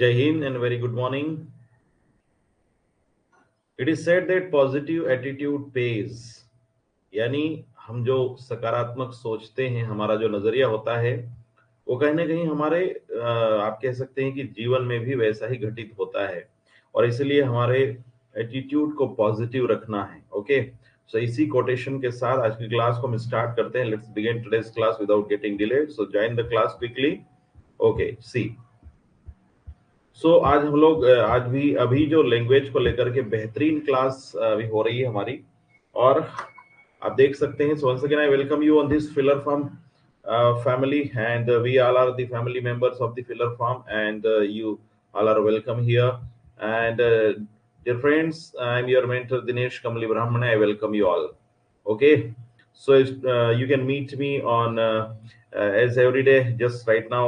Jai Hind and very good morning. It is said that positive attitude pays. यानी हम जो सकारात्मक सोचते हैं, हमारा जो नजरिया होता है वो कहीं ना कहीं हमारे आप कह सकते हैं कि जीवन में भी वैसा ही घटित होता है और इसलिए हमारे एटीट्यूड को पॉजिटिव रखना है। ओके, सो इसी कोटेशन के साथ आज की क्लास को हम स्टार्ट करते हैं। Let's begin today's class without getting delayed. So join the class quickly. Okay, see आज हम लोग आज भी अभी जो लैंग्वेज को लेकर के बेहतरीन क्लास अभी हो रही है हमारी, और आप देख सकते हैं। So once again I welcome you on this filler farm family, and we all are the family members of the filler farm, and you all are welcome here. And dear friends, I'm your mentor Dinesh Kamli Brahmana. I welcome you all. Okay, so you can meet me on as every day. Just right now,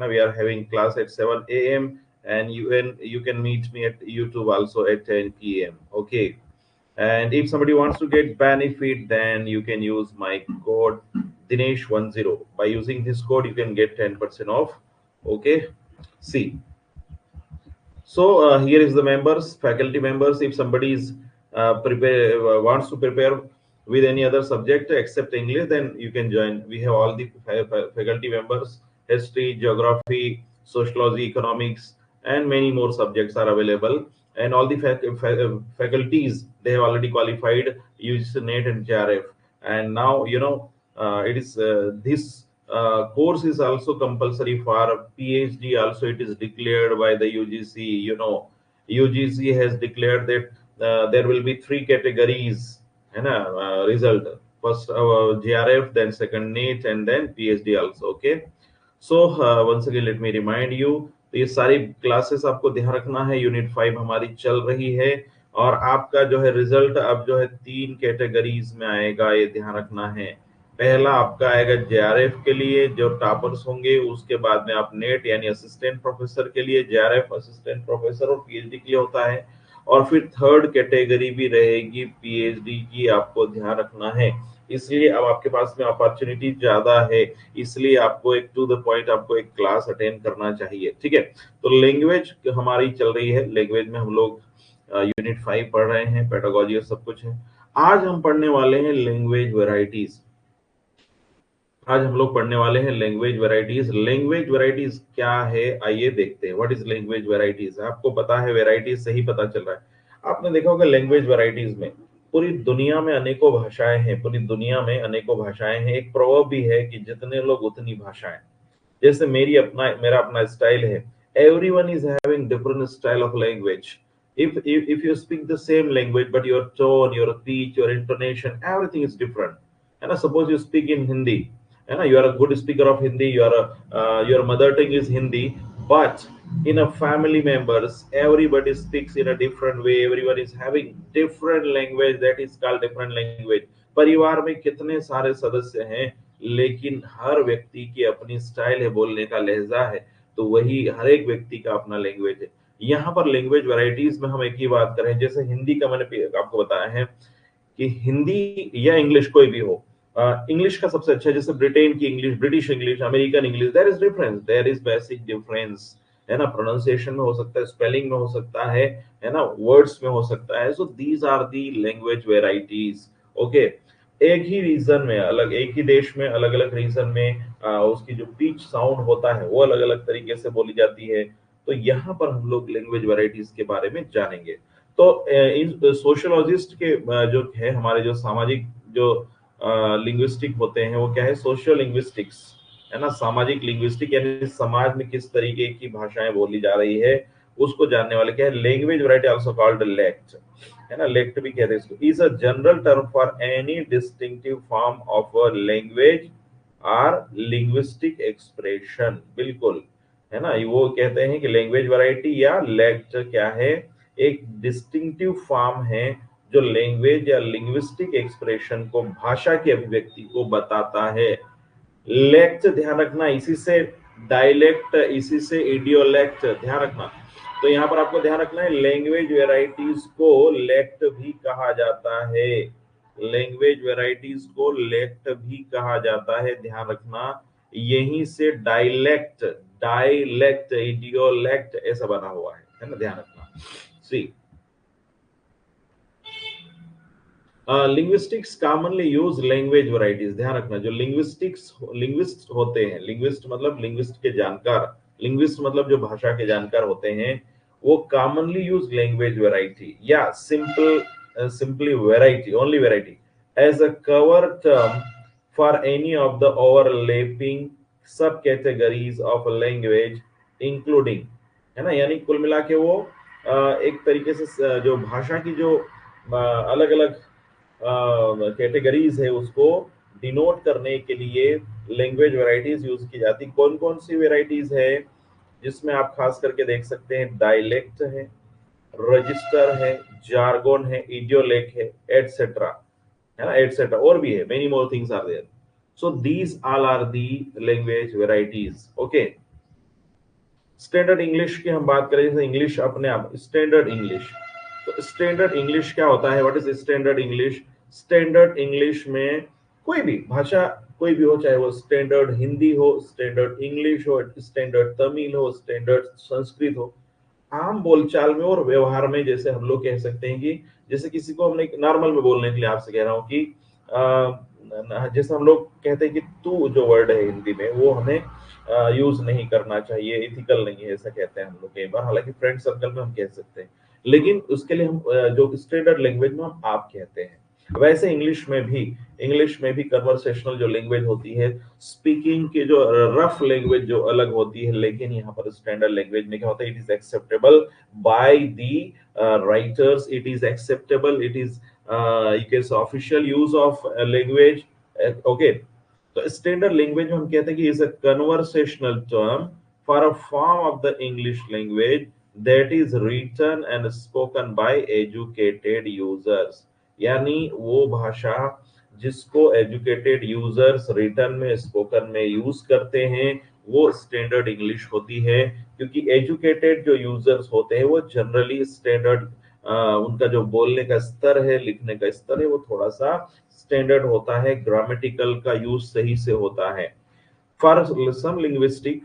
we are having class at 7 a.m. and you can meet me at YouTube also at 10 p.m. Okay, and if somebody wants to get benefit, then you can use my code Dinesh10. By using this code, you can get 10% off. Okay, see. So here is the members, faculty members. If somebody is wants to prepare with any other subject except English, then you can join. We have all the faculty members: history, geography, sociology, economics, and many more subjects are available. And all the faculties, they have already qualified UGC NET and JRF. And now it is this course is also compulsory for PhD. Also, it is declared by the UGC. UGC has declared that there will be three categories, result. First JRF, then second NET, and then PhD also. Okay. So once again, let me remind you, तो ये सारी classes आपको ध्यान रखना है। Unit 5 हमारी चल रही है और आपका जो है रिजल्ट अब जो है 3 कैटेगरीज में आएगा, ये ध्यान रखना है। पहला आपका आएगा जेआरएफ के लिए, जो टॉपर्स होंगे। उसके बाद में आप नेट यानी असिस्टेंट प्रोफेसर के लिए, जेआरएफ असिस्टेंट प्रोफेसर और पीएचडी के लिए होता है। और फिर थर्ड कैटेगरी भी रहेगी पीएचडी की, आपको ध्यान रखना है। इसलिए अब आपके पास में अपॉर्चुनिटी ज्यादा है, इसलिए आपको एक टू द पॉइंट आपको एक क्लास अटेंड करना चाहिए। ठीक है, तो लैंग्वेज हमारी चल रही है। लैंग्वेज में हम लोग यूनिट 5 पढ़ रहे हैं, पेडागोजी और सब कुछ है। आज हम पढ़ने वाले हैं लैंग्वेज वेराइटीज। आज हम लोग पढ़ने वाले हैं लैंग्वेज वेराइटीज। लैंग्वेज वेराइटीज क्या है, आइए देखते हैं। What is language varieties? आपको पता है वेराइटीज से ही पता चल रहा है। आपने देखा होगा लैंग्वेज वेराइटीज में पूरी दुनिया में अनेकों भाषाएं हैं। पूरी दुनिया में अनेकों भाषाएं हैं। एक प्रोवर्ब भी है कि जितने लोग उतनी भाषाएं। जैसे मेरा अपना स्टाइल है। Everyone is having different style of language. if you speak the same language, but your tone, your speech, your intonation, everything is different. And suppose you speak in Hindi, and you are a good speaker of Hindi, your mother tongue is Hindi, but in a family members, everybody speaks in a different way. Everyone is having different language, that is called different language. परिवार में कितने सारे सदस्य हैं, लेकिन हर व्यक्ति की अपनी स्टाइल है, बोलने का लहजा है। तो वही हर एक व्यक्ति का अपना लैंग्वेज है। यहाँ पर लैंग्वेज वैरायटीज में हम एक ही बात करें, जैसे हिंदी का मैंने आपको बताया है कि हिंदी या इंग्लिश कोई भी हो, इंग्लिश का सबसे अच्छा, जैसे ब्रिटेन की English, British English, American English, there is difference, there is basic difference, है ना। प्रोनाउंसिएशन में हो सकता है, स्पेलिंग में हो सकता है ना, वर्ड्स में हो सकता है। So these are the language varieties. Okay, एक ही रीजन में अलग, एक ही देश में अलग अलग रीजन में उसकी जो पिच साउंड होता है वो अलग अलग तरीके से बोली जाती है। तो यहाँ पर हम लोग लैंग्वेज वेराइटीज के बारे में जानेंगे। तो इन सोशियोलॉजिस्ट के जो है, हमारे जो सामाजिक जो लिंग्विस्टिक होते हैं, वो क्या है, सोशियो लिंग्विस्टिक्स, है ना। सामाजिक लिंग्विस्टिक यानी समाज में किस तरीके की भाषाएं बोली जा रही है उसको जानने वाले क्या है, लैंग्वेज वैरायटी आल्सो कॉल्ड लेक्ट, है ना। लेक्ट भी कहते हैं इसको। Is a general term for any distinctive form of a language और लिंग्विस्टिक एक्सप्रेशन। बिल्कुल, है ना। वो कहते हैं कि लैंग्वेज वैरायटी या लेक्ट क्या है, एक डिस्टिंक्टिव फॉर्म है जो लैंग्वेज या लिंग्विस्टिक एक्सप्रेशन को, भाषा की अभिव्यक्ति को बताता है। लेक्ट ध्यान रखना, इसी से डायलेक्ट, इसी से इडियोलेक्ट, ध्यान रखना। तो यहाँ पर आपको ध्यान रखना है, लैंग्वेज वेराइटीज को लेक्ट भी कहा जाता है। लैंग्वेज वेराइटीज को लेक्ट भी कहा जाता है, ध्यान रखना। यहीं से डायलेक्ट, डायलेक्ट, इडियोलेक्ट ऐसा बना हुआ है ना, ध्यान रखना। See linguistics commonly use language varieties, ध्यान रखना। जो लिंग्विस्ट होते हैं, लिंग्विस्ट मतलब लिंग्विस्ट के जानकार, लिंग्विस्ट मतलब जो भाषा के जानकार होते हैं, वो कॉमनली यूज लैंग्वेज वैरायटी या simply variety, only variety as a cover term for any of the overlapping subcategories of language including, है ना। यानी कुल मिला के वो एक तरीके से जो भाषा की जो अलग अलग कैटेगरीज है उसको डिनोट करने के लिए लैंग्वेज वैरायटीज यूज की जाती। कौन कौन सी वैरायटीज है जिसमें आप खास करके देख सकते हैं, डायलेक्ट है, रजिस्टर है, जार्गोन है, इडियोलेक्ट है, एटसेट्रा, है ना, एटसेट्रा, और भी है, many more things are there. So these all are the language varieties. Okay, standard English की हम बात करें, जैसे इंग्लिश अपने आप स्टैंडर्ड इंग्लिश, तो स्टैंडर्ड इंग्लिश क्या होता है, what is standard English? Standard English में कोई भी भाषा, कोई भी हो, चाहे वो स्टैंडर्ड हिंदी हो, स्टैंडर्ड इंग्लिश हो, स्टैंडर्ड तमिल हो, स्टैंडर्ड संस्कृत हो, आम बोलचाल में और व्यवहार में, जैसे हम लोग कह सकते हैं कि जैसे किसी को हमने नॉर्मल में बोलने के लिए आपसे कह रहा हूँ कि जैसे हम लोग कहते हैं कि तू जो वर्ड है हिंदी में, वो हमें यूज नहीं करना चाहिए, इथिकल नहीं है, ऐसा कहते हैं हम लोग कई बार। हालांकि फ्रेंड सर्कल में हम कह सकते हैं, लेकिन उसके लिए हम जो स्टैंडर्ड लैंग्वेज में हम आप कहते हैं, वैसे इंग्लिश में भी कन्वर्सेशनल जो लैंग्वेज होती है, स्पीकिंग की जो रफ लैंग्वेज जो अलग होती है, लेकिन यहाँ पर स्टैंडर्ड लैंग्वेज में क्या होता है, it is acceptable by the writers, it is acceptable, it is you can say official use of language। Okay, तो स्टैंडर्ड लैंग्वेज में हम कहते हैं कि is a conversational term for a form of the English language that is written and spoken by educated users. यानी वो भाषा जिसको एजुकेटेड यूजर्स रिटन में, स्पोकन में यूज करते हैं, वो स्टैंडर्ड इंग्लिश होती है। क्योंकि एजुकेटेड जो यूजर्स होते हैं वो जनरली स्टैंडर्ड, उनका जो बोलने का स्तर है, लिखने का स्तर है, वो थोड़ा सा स्टैंडर्ड होता है, ग्रामेटिकल का यूज सही से होता है। For some linguistic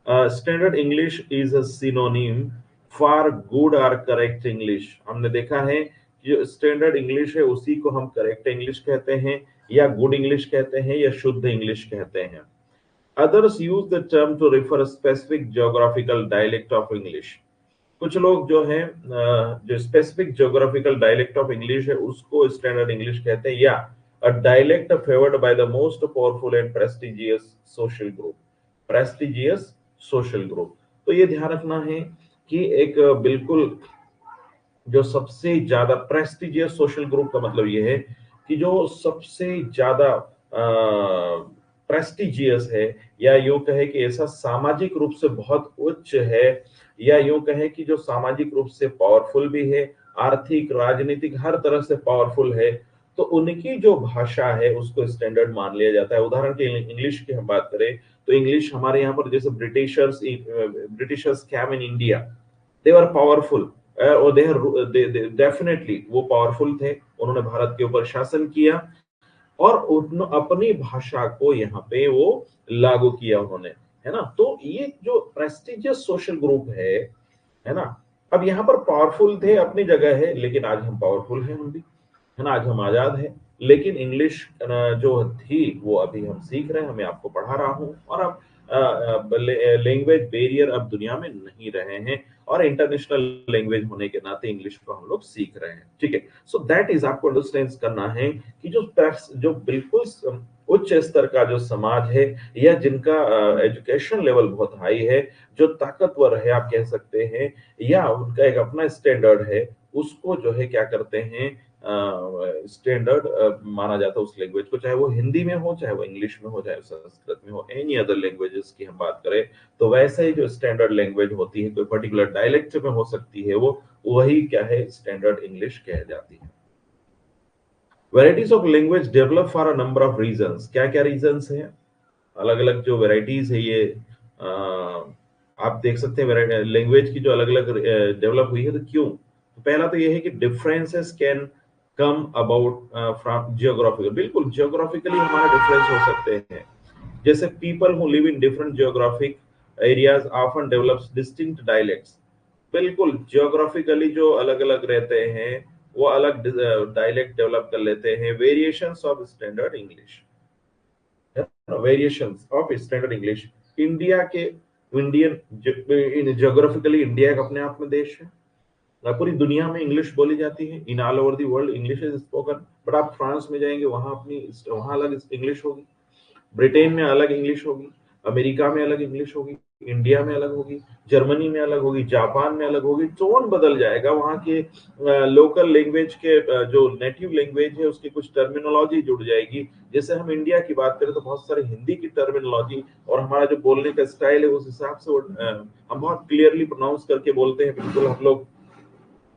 standard English is a synonym for good और करेक्ट इंग्लिश। हमने देखा है कि जो स्टैंडर्ड इंग्लिश है उसी को हम करेक्ट इंग्लिश कहते हैं, या गुड इंग्लिश कहते हैं, या शुद्ध इंग्लिश कहते हैं। Others use the term to refer specific geographical dialect of English. कुछ लोग जो है जो specific geographical dialect of English है उसको स्टैंडर्ड इंग्लिश कहते हैं, या a dialect favoured by the most powerful and prestigious social group, prestigious social group. तो ये ध्यान रखना है कि एक बिल्कुल जो सबसे ज्यादा प्रेस्टिजियस सोशल ग्रुप का मतलब ये है कि जो सबसे ज्यादा प्रेस्टिजियस है, या यूं कहे कि ऐसा सामाजिक रूप से बहुत उच्च है, या यूं कहे कि जो सामाजिक रूप से पावरफुल भी है, आर्थिक, राजनीतिक, हर तरह से पावरफुल है, तो उनकी जो भाषा है उसको स्टैंडर्ड मान लिया जाता है। उदाहरण के लिए इंग्लिश की हम बात करें तो इंग्लिश हमारे यहाँ पर जैसे Britishers came in India, they were powerful, और दे डेफिनेटली वो पावरफुल थे, उन्होंने भारत के ऊपर शासन किया और अपनी भाषा को यहाँ पे वो लागू किया उन्होंने, है ना। तो ये जो प्रेस्टिजियस सोशल ग्रुप है ना, अब यहाँ पर पावरफुल थे अपनी जगह है, लेकिन आज हम पावरफुल हैं हम भी, है ना, आज हम आजाद हैं। लेकिन इंग्लिश जो थी वो अभी हम सीख रहे हैं, मैं आपको पढ़ा रहा हूँ, और अब लैंग्वेज बैरियर अब दुनिया में नहीं रहे हैं, और इंटरनेशनल लैंग्वेज होने के नाते इंग्लिश को हम लोग सीख रहे हैं, ठीक है। सो दैट इज आपको अंडरस्टैंड करना है कि जो बिल्कुल उच्च स्तर का जो समाज है, या जिनका एजुकेशन लेवल बहुत हाई है, जो ताकतवर है आप कह सकते हैं, या उनका एक अपना स्टैंडर्ड है, उसको जो है क्या करते हैं, स्टैंडर्ड माना जाता है उस लैंग्वेज को, चाहे वो हिंदी में हो, चाहे वो इंग्लिश में हो, चाहे संस्कृत में हो, एनी अदर लैंग्वेजेस की हम बात करें तो वैसे ही जो स्टैंडर्ड लैंग्वेज होती है, कोई पर्टिकुलर डायलेक्ट में हो सकती है, वो वही क्या है, स्टैंडर्ड इंग्लिश कह जाती है। Varieties of language develop for a number of reasons. क्या क्या रीजंस हैं, अलग अलग जो वेराइटीज है ये आप देख सकते हैं। लैंग्वेज की जो अलग अलग डेवलप हुई है, तो क्यों? तो पहला तो ये है कि differences can come about from geographical, बिल्कुल जियोग्राफिकली हमारे डिफरेंस हो सकते हैं। जैसे people who live in different geographic areas often develops distinct dialects. बिल्कुल, जियोग्राफिकली जो अलग अलग रहते हैं वो अलग डायलेक्ट डेवलप कर लेते हैं. Variations of standard English, variations of standard English. India के इंडियन जियोग्राफिकली इंडिया एक अपने आप में देश है. पूरी दुनिया में इंग्लिश बोली जाती है. In all over the world English is spoken. But आप फ्रांस में जाएंगे वहां वहां अलग इंग्लिश होगी, ब्रिटेन में अलग इंग्लिश होगी, अमेरिका में अलग इंग्लिश होगी, इंडिया में अलग होगी, जर्मनी में अलग होगी, जापान में अलग होगी. टोन बदल जाएगा. वहाँ के लोकल लैंग्वेज के जो नेटिव लैंग्वेज है उसकी कुछ टर्मिनोलॉजी जुड़ जाएगी. जैसे हम इंडिया की बात करें तो बहुत सारे हिंदी की टर्मिनोलॉजी और हमारा जो बोलने का स्टाइल है उस हिसाब से हम बहुत क्लियरली प्रोनाउंस करके बोलते हैं. बिल्कुल हम लोग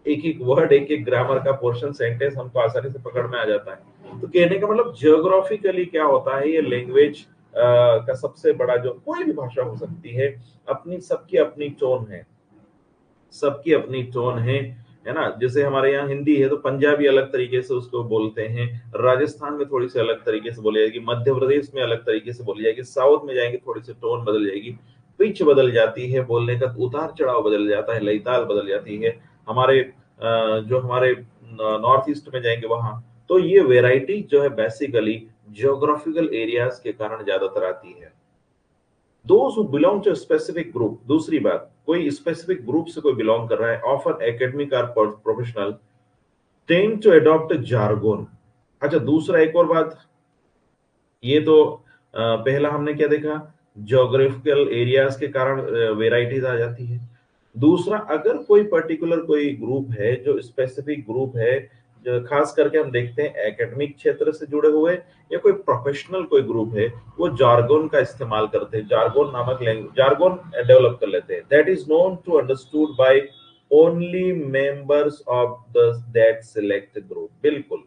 एक एक वर्ड, एक एक ग्रामर का पोर्शन, सेंटेंस हमको आसानी से पकड़ में आ जाता है. तो कहने का मतलब जियोग्राफिकली क्या होता है, ये लैंग्वेज का सबसे बड़ा, जो कोई भी भाषा हो सकती है, अपनी सबकी अपनी टोन है, सबकी अपनी टोन है ना. जैसे हमारे यहाँ हिंदी है तो पंजाबी अलग तरीके से उसको बोलते हैं, राजस्थान में थोड़ी सी अलग तरीके से बोली जाएगी, मध्य प्रदेश में अलग तरीके से बोली जाएगी, साउथ में जाएंगे थोड़ी सी टोन बदल जाएगी, पिच बदल जाती है, बोलने का उतार चढ़ाव बदल जाता है, लय ताल बदल जाती है. हमारे जो हमारे नॉर्थ ईस्ट में जाएंगे वहां, तो ये वेराइटी जो है बेसिकली जियोग्राफिकल एरियाज के कारण ज्यादातर आती है. Those who belong to specific group. दूसरी बात, कोई स्पेसिफिक ग्रुप से कोई बिलोंग कर रहा है, ऑफर एकेडमिक और प्रोफेशनल, टेंड टू अडॉप्ट जार्गोन. अच्छा, दूसरा एक और बात, ये तो पहला हमने क्या देखा, ज्योग्राफिकल एरियाज के कारण वेराइटीज आ जाती है. दूसरा, अगर कोई पर्टिकुलर कोई ग्रुप है जो स्पेसिफिक ग्रुप है, जो खास करके हम देखते हैं एकेडमिक क्षेत्र से जुड़े हुए, या कोई प्रोफेशनल कोई ग्रुप है, वो जार्गोन का इस्तेमाल करते हैं, जार्गोन नामक लैंग्वेज, जार्गोन डेवलप कर लेते हैं. That is known to understood by only members of the that select group. बिल्कुल,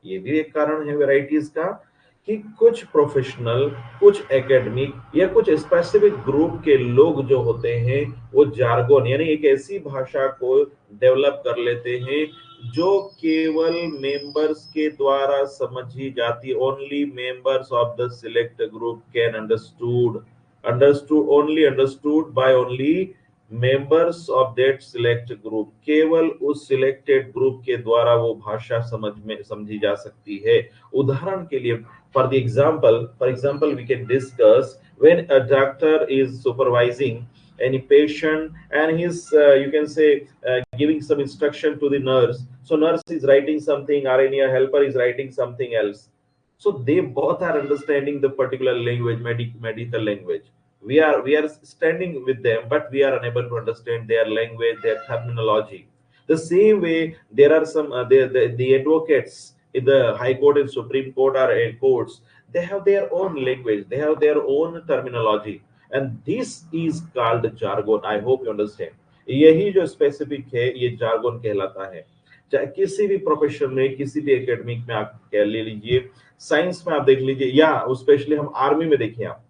ये भी एक कारण है वैरायटीज का, कि कुछ प्रोफेशनल, कुछ एकेडमिक या कुछ स्पेसिफिक ग्रुप के लोग जो होते हैं वो जार्गोन यानी एक ऐसी भाषा को डेवलप कर लेते हैं जो केवल मेंबर्स के द्वारा समझी जाती. Only members of the select group can understood, understood only, understood by only members of that select group. केवल उस सिलेक्टेड ग्रुप के द्वारा वो भाषा समझी जा सकती है. उदाहरण के लिए, for example we can discuss when a doctor is supervising any patient and he's you can say giving some instruction to the nurse. So nurse is writing something or any helper is writing something else, so they both are understanding the particular language, medical language. We are standing with them, but we are unable to understand their language, their terminology. The same way, there are some the advocates in the high court and supreme court or courts, they have their own language, they have their own terminology, and this is called jargon. I hope you understand. यही जो specific है ये jargon कहलाता है. चाहे किसी भी profession में, किसी भी एकेडमिक में आप कह ले लीजिए, साइंस में आप देख लीजिए, या स्पेशली हम आर्मी में देखिए, आप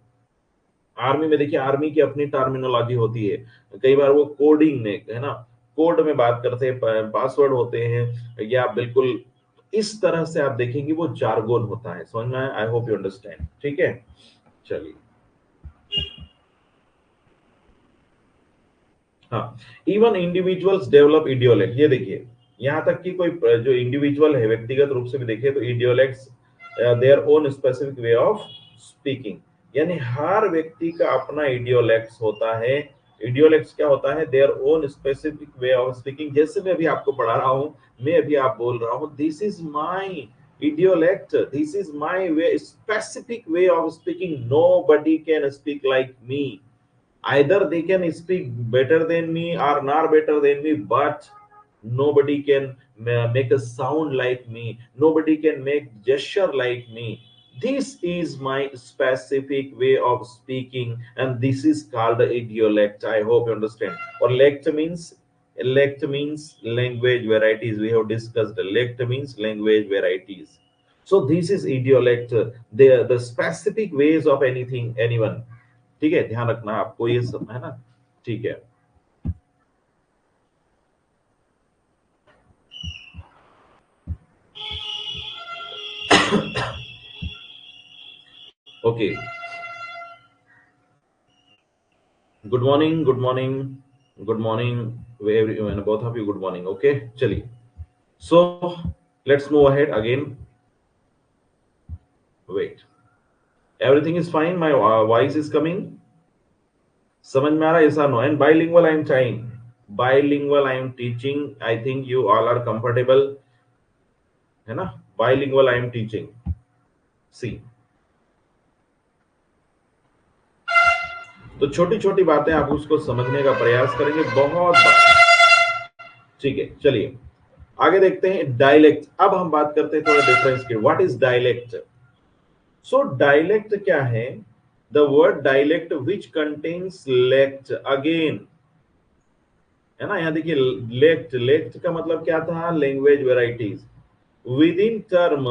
आर्मी में देखिए, आर्मी की अपनी टर्मिनोलॉजी होती है. कई बार वो कोडिंग में, है ना, कोड में बात करते हैं, पासवर्ड होते हैं, या बिल्कुल इस तरह से आप देखेंगे वो जार्गोन होता है. समझ में आया? आई होप यू अंडरस्टैंड. ठीक है, चलिए. हाँ, इवन इंडिविजुअल्स डेवलप इडियोलेक्ट. ये देखिए, यहाँ तक कि कोई जो इंडिविजुअल है, व्यक्तिगत रूप से भी देखिए तो idiolects their own specific way of speaking. यानी हर व्यक्ति का अपना इडियोलेक्ट्स होता है. इडियोलेक्ट्स क्या होता है? There own specific way of speaking. जैसे मैं अभी आपको पढ़ा रहा हूँ, मैं अभी आप बोल रहा हूँ, this is my idiolect, this is my way, specific way of speaking. Nobody can speak like me. Either they can speak better than me or not better than me, but nobody can make a sound like me, nobody can make gesture like me. This is my specific way of speaking, and this is called the idiolect. I hope you understand. Or lect means language varieties. We have discussed lect means language varieties. So this is idiolect, the specific ways of anything, anyone. ठीक है, ध्यान रखना आपको ये सब, है ना. ठीक है. Okay. Good morning, good morning, good morning everyone, both of you good morning. Okay, चलिए। So let's move ahead again. Wait, everything is fine, my voice is coming, समझ में आ रहा है ऐसा? No. And bilingual I am trying, bilingual I am teaching, I think you all are comfortable, है ना? Bilingual I am teaching. See, तो छोटी छोटी बातें आप उसको समझने का प्रयास करेंगे, ठीक है। चलिए आगे देखते हैं डायलेक्ट। अब हम बात करते हैं थोड़ा डिफरेंस की। What is dialect? So dialect क्या है? The word dialect which contains lect again, है ना? यहां देखिए, लेक्ट, लेक्ट का मतलब क्या था? Language varieties within term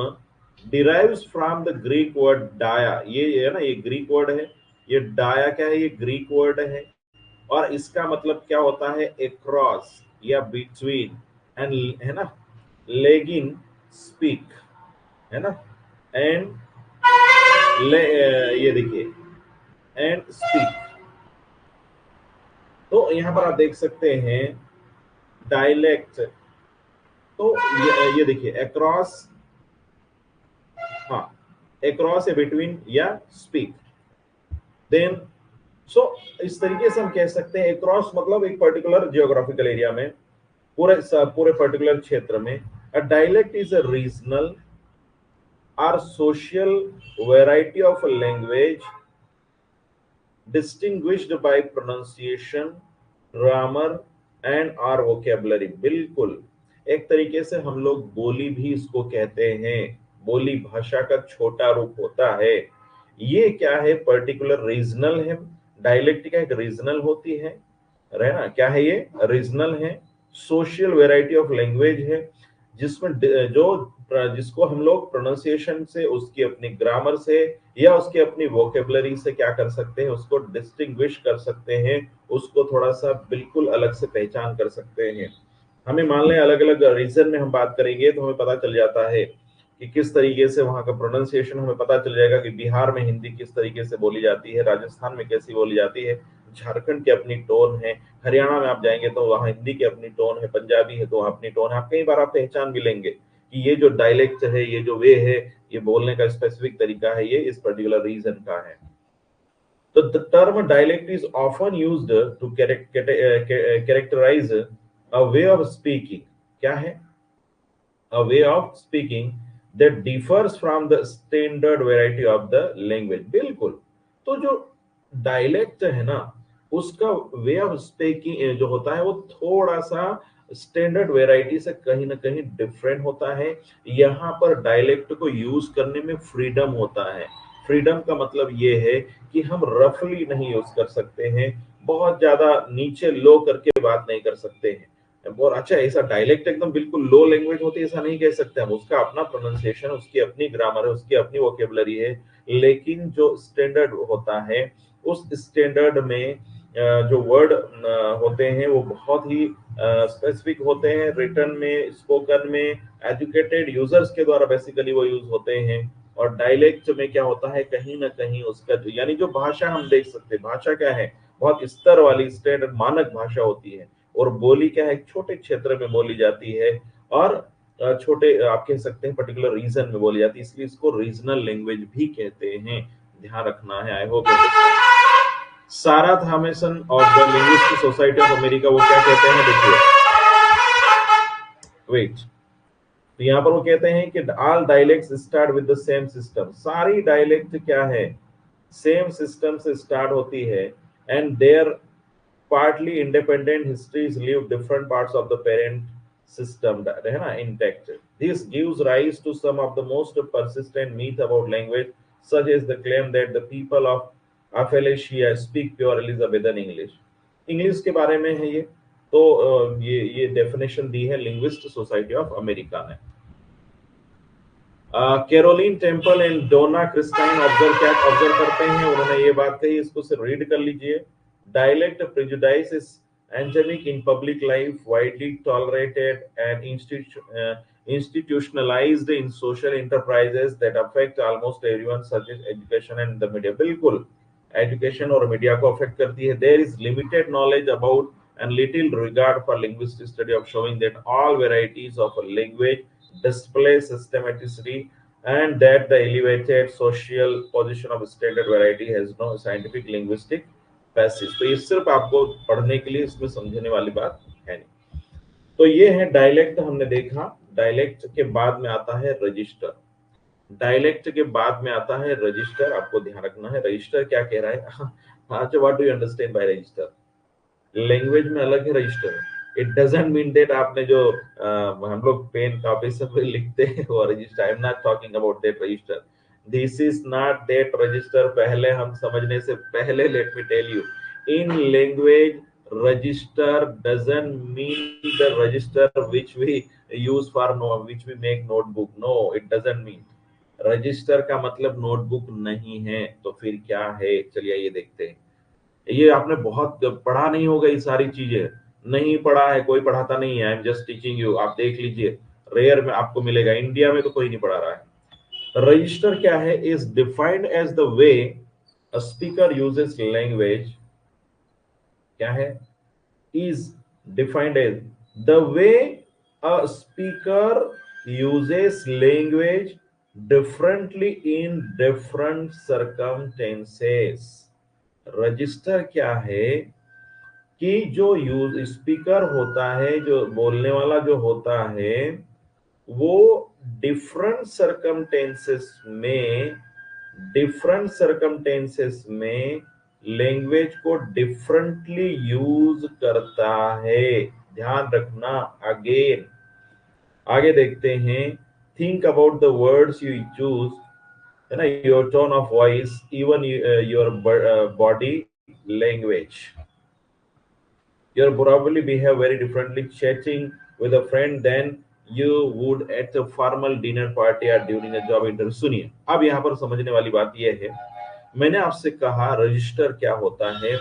derives from the Greek word dia. ये है ना, ये ग्रीक वर्ड है। ये डाया क्या है? ये ग्रीक वर्ड है। और इसका मतलब क्या होता है? अक्रॉस या बिटवीन, एंड, है ना, लेगिन, स्पीक, है ना, एंड ये देखिए, एंड स्पीक। तो यहां पर आप देख सकते हैं डायलेक्ट। तो ये देखिए, अक्रॉस, हाँ, अक्रॉस या बिटवीन या स्पीक, देन, सो इस तरीके से हम कह सकते हैं अक्रॉस मतलब एक पर्टिकुलर जियोग्राफिकल एरिया में, पूरे पर्टिकुलर क्षेत्र में। A dialect is a regional or social variety of a language distinguished by pronunciation, grammar and or vocabulary। बिल्कुल, एक तरीके से हम लोग बोली भी इसको कहते हैं। बोली भाषा का छोटा रूप होता है। ये क्या है? पर्टिकुलर रीजनल है। डायलेक्ट का एक रीजनल होती है, रहना क्या है? ये रीजनल है। सोशल वेराइटी ऑफ लैंग्वेज है, जिसमें जो जिसको हम लोग प्रोनाउंसिएशन से, उसकी अपनी ग्रामर से या उसकी अपनी वोकेबलरी से क्या कर सकते हैं? उसको डिस्टिंग्विश कर सकते हैं, उसको थोड़ा सा बिल्कुल अलग से पहचान कर सकते हैं। हमें मान लें अलग अलग रीजन में हम बात करेंगे तो हमें पता चल जाता है कि किस तरीके से वहां का प्रोनाउंसिएशन, हमें पता चल जाएगा कि बिहार में हिंदी किस तरीके से बोली जाती है, राजस्थान में कैसी बोली जाती है, झारखंड की अपनी टोन है, हरियाणा में आप जाएंगे तो वहां हिंदी की अपनी टोन है, पंजाबी है तो वहां अपनी टोन है। आप कई बार आप पहचान भी लेंगे कि ये जो डायलेक्ट है, ये जो वे है, ये बोलने का स्पेसिफिक तरीका है, ये इस पर्टिकुलर रीजन का है। तो the term dialect is often used to characterize a way of speaking. क्या है? a way of speaking that differs from the standard variety of the language। बिल्कुल। तो जो डायलेक्ट है ना, उसका वे ऑफ स्पीकिंग जो होता है वो थोड़ा सा स्टैंडर्ड वेराइटी से कहीं ना कहीं डिफरेंट होता है। यहाँ पर डायलेक्ट को यूज करने में फ्रीडम होता है। फ्रीडम का मतलब ये है कि हम रफली नहीं यूज कर सकते हैं, बहुत ज्यादा नीचे लो करके बात नहीं कर सकते हैं। और अच्छा, ऐसा डायलेक्ट एकदम बिल्कुल लो लैंग्वेज होती है ऐसा नहीं कह सकते हम। उसका अपना प्रोनाउंसिएशन, उसकी अपनी ग्रामर है, उसकी अपनी वोकेबलरी है। लेकिन जो स्टैंडर्ड होता है, उस स्टैंडर्ड में जो वर्ड होते हैं वो बहुत ही स्पेसिफिक होते हैं। रिटन में, स्पोकन में, एजुकेटेड यूजर्स के द्वारा बेसिकली वो यूज होते हैं। और डायलेक्ट में क्या होता है, कहीं ना कहीं उसका यानी जो भाषा हम देख सकते हैं, भाषा क्या है? बहुत स्तर वाली स्टैंडर्ड मानक भाषा होती है। और बोली क्या है? एक छोटे क्षेत्र में बोली जाती है, और छोटे आप कह सकते हैं पर्टिकुलर रीजन में बोली जाती है, इसलिए इसको रीजनल लैंग्वेज भी कहते हैं। ध्यान रखना है। I hope Sarah Thomason of the linguistic society of America वो क्या कहते हैं? देखिए, वेट, तो यहाँ पर वो कहते हैं कि all dialects start with the same system. सारी डायलेक्ट क्या है? सेम सिस्टम से स्टार्ट होती है। And there partly independent histories leave different parts of the parent system, है ना, intact। This gives rise to some of the most persistent myth about language, such as the claim that the people of Appalachia speak pure Elizabethan English। English के बारे में है ये। तो ये definition दी है लिंग्विस्ट सोसाइटी ऑफ अमेरिका ने। Caroline Temple and Donna Christian observe करते हैं, उन्होंने ये बात कही, इसको सिर्फ रीड कर लीजिए। Dialect prejudice is endemic in public life, widely tolerated and institutionalized in social enterprises that affect almost everyone, such as education and the media। बिल्कुल, एजुकेशन और मीडिया को अफेक्ट करती है। There is limited knowledge about and little regard for linguistic study of showing that all varieties of a language display systematicity and that the elevated social position of standard variety has no scientific linguistic basis। तो ये सिर्फ आपको पढ़ने के लिए, इसमें समझने वाली बात है नहीं। तो ये है डायलेक्ट, हमने देखा। डायलेक्ट के बाद में आता है रजिस्टर। डायलेक्ट के बाद में आता है रजिस्टर। आपको ध्यान रखना है रजिस्टर क्या कह रहा है। अच्छा, what do you understand by register? Language में अलग है register. It doesn't mean that आपने जो हम लोग पेन कॉपी से पे लिखते हैं वो register. I am not talking about that register. This is not that register. पहले हम समझने से पहले let me tell you, in language register doesn't mean the register which we use for no which we make notebook. No, it doesn't mean. Register का मतलब notebook नहीं है। तो फिर क्या है? चलिए ये देखते हैं। ये आपने बहुत पढ़ा नहीं होगा, ये सारी चीजें नहीं पढ़ा है, कोई पढ़ाता नहीं है। I am just teaching you. आप देख लीजिए, रेयर में आपको मिलेगा, इंडिया में तो कोई नहीं पढ़ा रहा है। रजिस्टर क्या है? Is defined as the way a speaker uses language. क्या है? Is defined as the way a speaker uses language differently in different circumstances। Register क्या है कि जो यूज स्पीकर होता है, जो बोलने वाला जो होता है, वो डिफरेंट सरकमटेंसेस में लैंग्वेज को डिफरेंटली यूज करता है। ध्यान रखना। अगेन आगे देखते हैं। Think about the words you choose, है ना, your tone of voice, even your body language। You'll probably behave very differently chatting with a friend than you would at a formal dinner party or during a job interview। सुनिए, अब यहाँ पर समझने वाली बात यह है, मैंने आपसे कहा रजिस्टर क्या होता है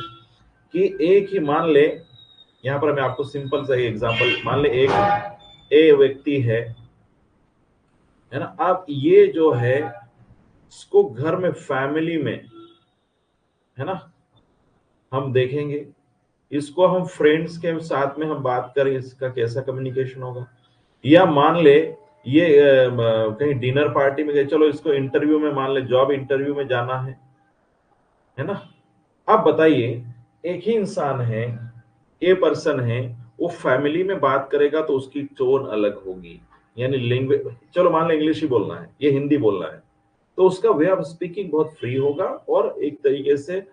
कि एक ही, मान ले, यहाँ पर मैं आपको सिंपल सा एग्जांपल, मान ले एक ए व्यक्ति है ना। अब ये जो है, इसको घर में फैमिली में, है ना, हम देखेंगे, इसको हम फ्रेंड्स के साथ में हम बात करें, इसका कैसा कम्युनिकेशन होगा। या मान ले ये कहीं डिनर पार्टी में गए, चलो इसको इंटरव्यू में, मान ले जॉब इंटरव्यू में जाना है ना। अब बताइए, एक ही इंसान है, ए पर्सन है, वो फैमिली में बात करेगा तो उसकी टोन अलग होगी, यानी लैंग्वेज, चलो मान ले इंग्लिश ही बोलना है, ये हिंदी बोलना है, तो उसका वे ऑफ स्पीकिंग बहुत फ्री होगा और एक तरीके से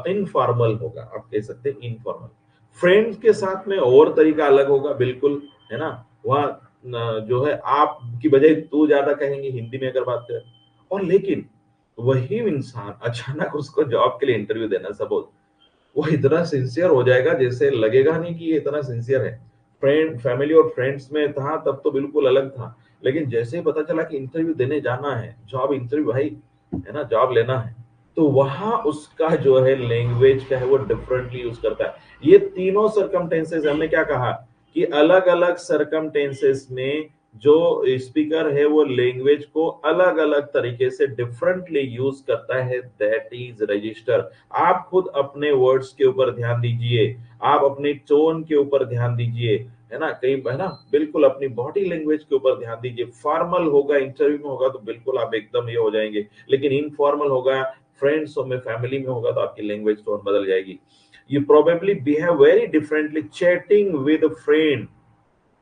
इनफॉर्मल होगा। आप कह सकते हैं इनफॉर्मल। फ्रेंड्स के साथ में और तरीका अलग होगा, बिल्कुल, है ना। वहां जो है आपकी बजाय तू ज्यादा कहेंगे हिंदी में अगर बात करें। और लेकिन वही इंसान अचानक उसको जॉब के लिए इंटरव्यू देना, सपोज, वो इतना सिंसियर हो जाएगा जैसे लगेगा नहीं कि ये इतना सिंसियर है। फ्रेंड, फैमिली और फ्रेंड्स में था तब तो बिल्कुल अलग था, लेकिन जैसे ही पता चला कि इंटरव्यू देने जाना है, जॉब इंटरव्यू भाई, है ना, जॉब लेना है, तो वहां उसका जो है लैंग्वेज का है वो डिफरेंटली यूज करता है। ये तीनों सरकमटेंसेस, हमने क्या कहा कि अलग अलग सरकमटेंसेस में जो स्पीकर है वो लैंग्वेज को अलग अलग तरीके से डिफरेंटली यूज करता है, दैट इज रजिस्टर। आप खुद अपने वर्ड्स के ऊपर ध्यान दीजिए, आप अपने टोन के ऊपर ध्यान दीजिए, है ना, कहीं, है ना, बिल्कुल अपनी बॉडी लैंग्वेज के ऊपर ध्यान दीजिए। फॉर्मल होगा, इंटरव्यू में होगा तो बिल्कुल आप एकदम ये हो जाएंगे, लेकिन इनफॉर्मल होगा, फ्रेंड्स में, फैमिली में होगा तो आपकी लैंग्वेज टोन बदल जाएगी। You probably behave very differently chatting with a friend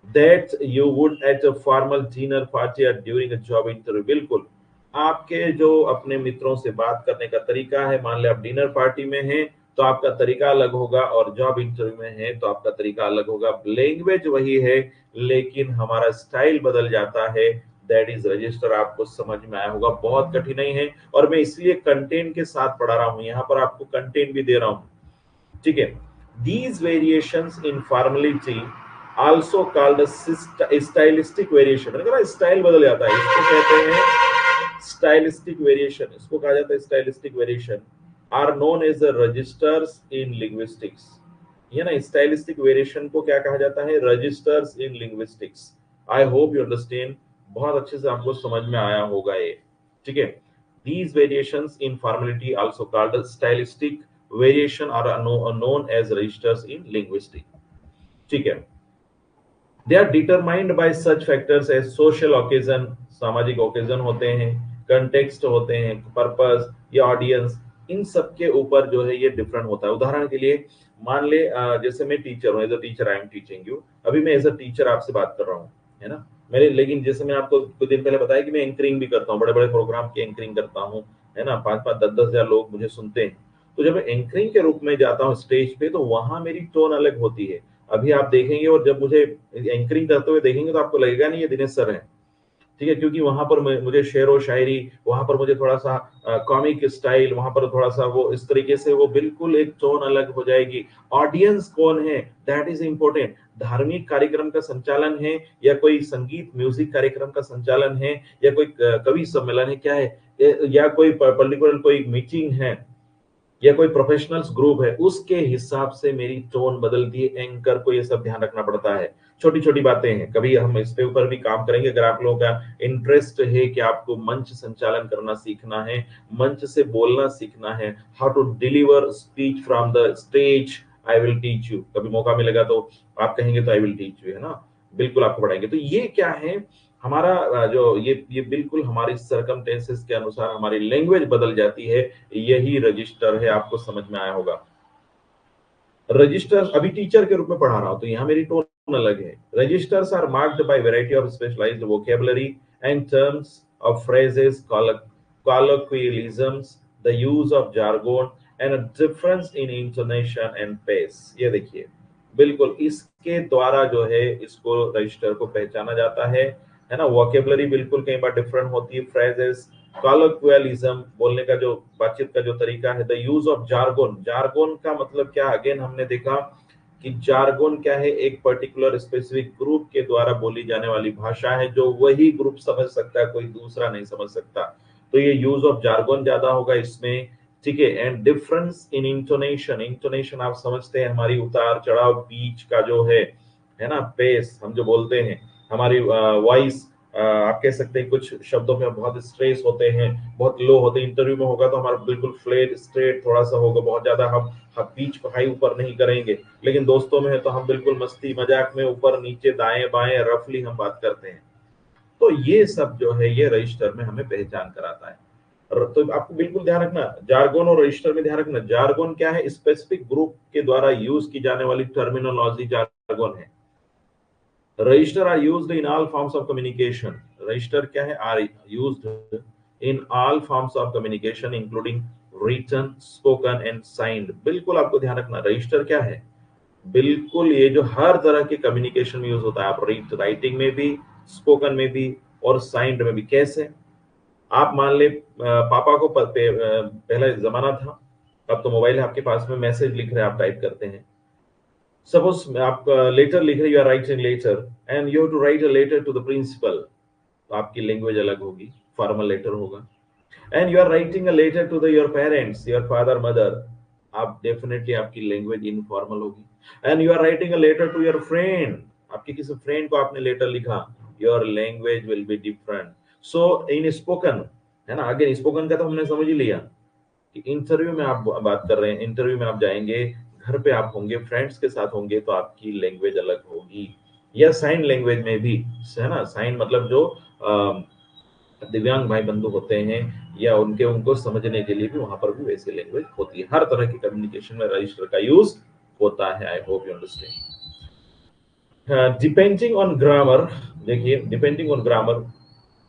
that you would at a formal dinner party or during a job interview। बिल्कुल आपके जो अपने मित्रों से बात करने का तरीका है, मान ले आप डिनर पार्टी में हैं तो आपका तरीका अलग होगा, और जॉब इंटरव्यू में है तो आपका तरीका अलग होगा। लैंग्वेज वही है लेकिन हमारा स्टाइल बदल जाता है, दैट इज रजिस्टर। आपको समझ में आया होगा, बहुत कठिन नहीं है, और मैं इसलिए कंटेंट के साथ पढ़ा रहा हूं, यहाँ पर आपको कंटेंट भी दे रहा हूं, ठीक है। These variations in formality also called a stylistic variation। Style बदल जाता है, इसको कहते हैं स्टाइलिस्टिक वेरिएशन, इसको कहा जाता है stylistic variation, are known as registers in linguistics. ये ना, स्टाइलिस्टिक वेरिएशन को क्या कहा जाता है? Registers in linguistics. I hope you understand, बहुत अच्छे से आपको समझ में आया होगा ये, ठीक है। These variations in formality, also called stylistic variation, are known as registers in linguistics. ठीक है. They are determined by such factors as social occasion, सामाजिक occasion होते हैं, context होते हैं, purpose या audience, इन सब के ऊपर जो है ये डिफरेंट होता है. उदाहरण के लिए मान ले जैसे मैं टीचर हूँ, as a teacher I am teaching you, अभी मैं एज अ टीचर आपसे बात कर रहा हूँ, है ना. मेरे लेकिन जैसे मैंने आपको कुछ दिन पहले बताया कि मैं एंकरिंग भी करता हूँ, बड़े बड़े प्रोग्राम की एंकरिंग करता हूँ, है ना. 5-5, 10-10 हजार लोग मुझे सुनते हैं. तो जब मैं एंकरिंग के रूप में जाता हूँ स्टेज पे, तो वहां मेरी टोन अलग होती है. अभी आप देखेंगे और जब मुझे एंकरिंग करते हुए देखेंगे तो आपको लगेगा नहीं ये दिनेश सर हैं. ठीक है, क्योंकि वहां पर मुझे शेर व शायरी, वहां पर मुझे थोड़ा सा कॉमिक स्टाइल, वहां पर थोड़ा सा वो इस तरीके से वो बिल्कुल एक टोन अलग हो जाएगी. ऑडियंस कौन है, दैट इज इंपॉर्टेंट. धार्मिक कार्यक्रम का संचालन है या कोई संगीत म्यूजिक कार्यक्रम का संचालन है या कोई कवि सम्मेलन है, क्या है, या कोई पर्टिकुलर कोई मीटिंग है या कोई प्रोफेशनल्स ग्रुप है, उसके हिसाब से मेरी टोन बदलती है. एंकर को ये सब ध्यान रखना पड़ता है. छोटी छोटी बातें हैं, कभी हम इस पे ऊपर भी काम करेंगे. अगर आप लोगों का इंटरेस्ट है कि आपको मंच संचालन करना सीखना है, मंच से बोलना सीखना है, how to deliver speech from the stage, I will teach you. कभी मौका मिलेगा तो आप कहेंगे तो आई विल टीच यू, है ना. बिल्कुल आपको पढ़ाएंगे. तो ये क्या है, हमारा जो ये बिल्कुल हमारी सरकमटेंसेस के अनुसार हमारी लैंग्वेज बदल जाती है. यही रजिस्टर है, आपको समझ में आया होगा. रजिस्टर अभी टीचर के रूप में पढ़ा रहा हूं तो यहाँ मेरी टोन अलग है. Registers are marked by variety of specialized vocabulary and terms of phrases, colloquialisms, the use of jargon and a difference in intonation and pace. ये देखिए, बिल्कुल इसके द्वारा जो है इसको रजिस्टर को पहचाना जाता है ना. वोकेबलरी बिल्कुल कई बार डिफरेंट होती है. फ्रेजेस, कॉलोक्वियलिज्म, बोलने का जो बातचीत का जो तरीका है. द यूज ऑफ जार्गोन, जार्गोन का मतलब क्या, अगेन हमने देखा कि जार्गोन क्या है, एक पर्टिकुलर स्पेसिफिक ग्रुप के द्वारा बोली जाने वाली भाषा है जो वही ग्रुप समझ सकता है, कोई दूसरा नहीं समझ सकता. तो ये यूज ऑफ जार्गोन ज्यादा होगा इसमें. ठीक है. And difference in intonation, intonation आप समझते हैं हमारी उतार चढ़ाव बीच का जो है ना. पेस हम जो बोलते हैं, हमारी वॉइस, आप कह सकते हैं कुछ शब्दों में बहुत स्ट्रेस होते हैं, बहुत लो होते हैं. इंटरव्यू में होगा तो हमारा बिल्कुल फ्लैट स्ट्रेट थोड़ा सा होगा, बहुत ज्यादा हम बीच को हाई ऊपर नहीं करेंगे. लेकिन दोस्तों में है तो हम बिल्कुल मस्ती मजाक में ऊपर नीचे दाएं बाएं रफली हम बात करते हैं. तो ये सब जो है ये रजिस्टर में हमें पहचान कराता है. तो आपको बिल्कुल ध्यान रखना, जार्गोन और रजिस्टर में ध्यान रखना. जार्गोन क्या है, स्पेसिफिक ग्रुप के द्वारा यूज की जाने वाली टर्मिनोलॉजी जार्गोन है. Register are used in all forms of communication. Register क्या है, are used in all forms of communication including written, spoken and signed. बिल्कुल आपको ध्यान रखना, रजिस्टर क्या है, बिल्कुल ये जो हर तरह के कम्युनिकेशन में यूज होता है. आप राइटिंग में भी, स्पोकन में भी और साइंड में भी. कैसे, आप मान ले पापा को पहला जमाना था, अब तो मोबाइल है आपके पास में, मैसेज लिख रहे हैं आप, टाइप करते हैं. सपोज आप लेटर लिख रहे, you are writing letter and you have to write a letter to the principal, तो आपकी लैंग्वेज अलग होगी, फॉर्मल लेटर होगा. And you are writing a letter to the your parents, your father mother, आप definitely आपकी language informal होगी. And you are writing a letter to your friend, आपके किसी फ्रेंड को आपने लेटर लिखा, your language will be different. So in spoken, है ना, अगेन स्पोकन का तो हमने समझ ही लिया कि इंटरव्यू में आप बात कर रहे हैं, इंटरव्यू में आप जाएंगे, घर पे आप होंगे, फ्रेंड्स के साथ होंगे, तो आपकी लैंग्वेज अलग होगी. या साइन लैंग्वेज में भी, है ना. साइन मतलब जो दिव्यांग भाई बंधु होते हैं या उनको समझने के लिए भी वहां पर भी वैसी लैंग्वेज होती है. हर तरह की कम्युनिकेशन में रजिस्टर का यूज होता है. I hope you understand. Depending on grammar, देखिए डिपेंडिंग ऑन ग्रामर,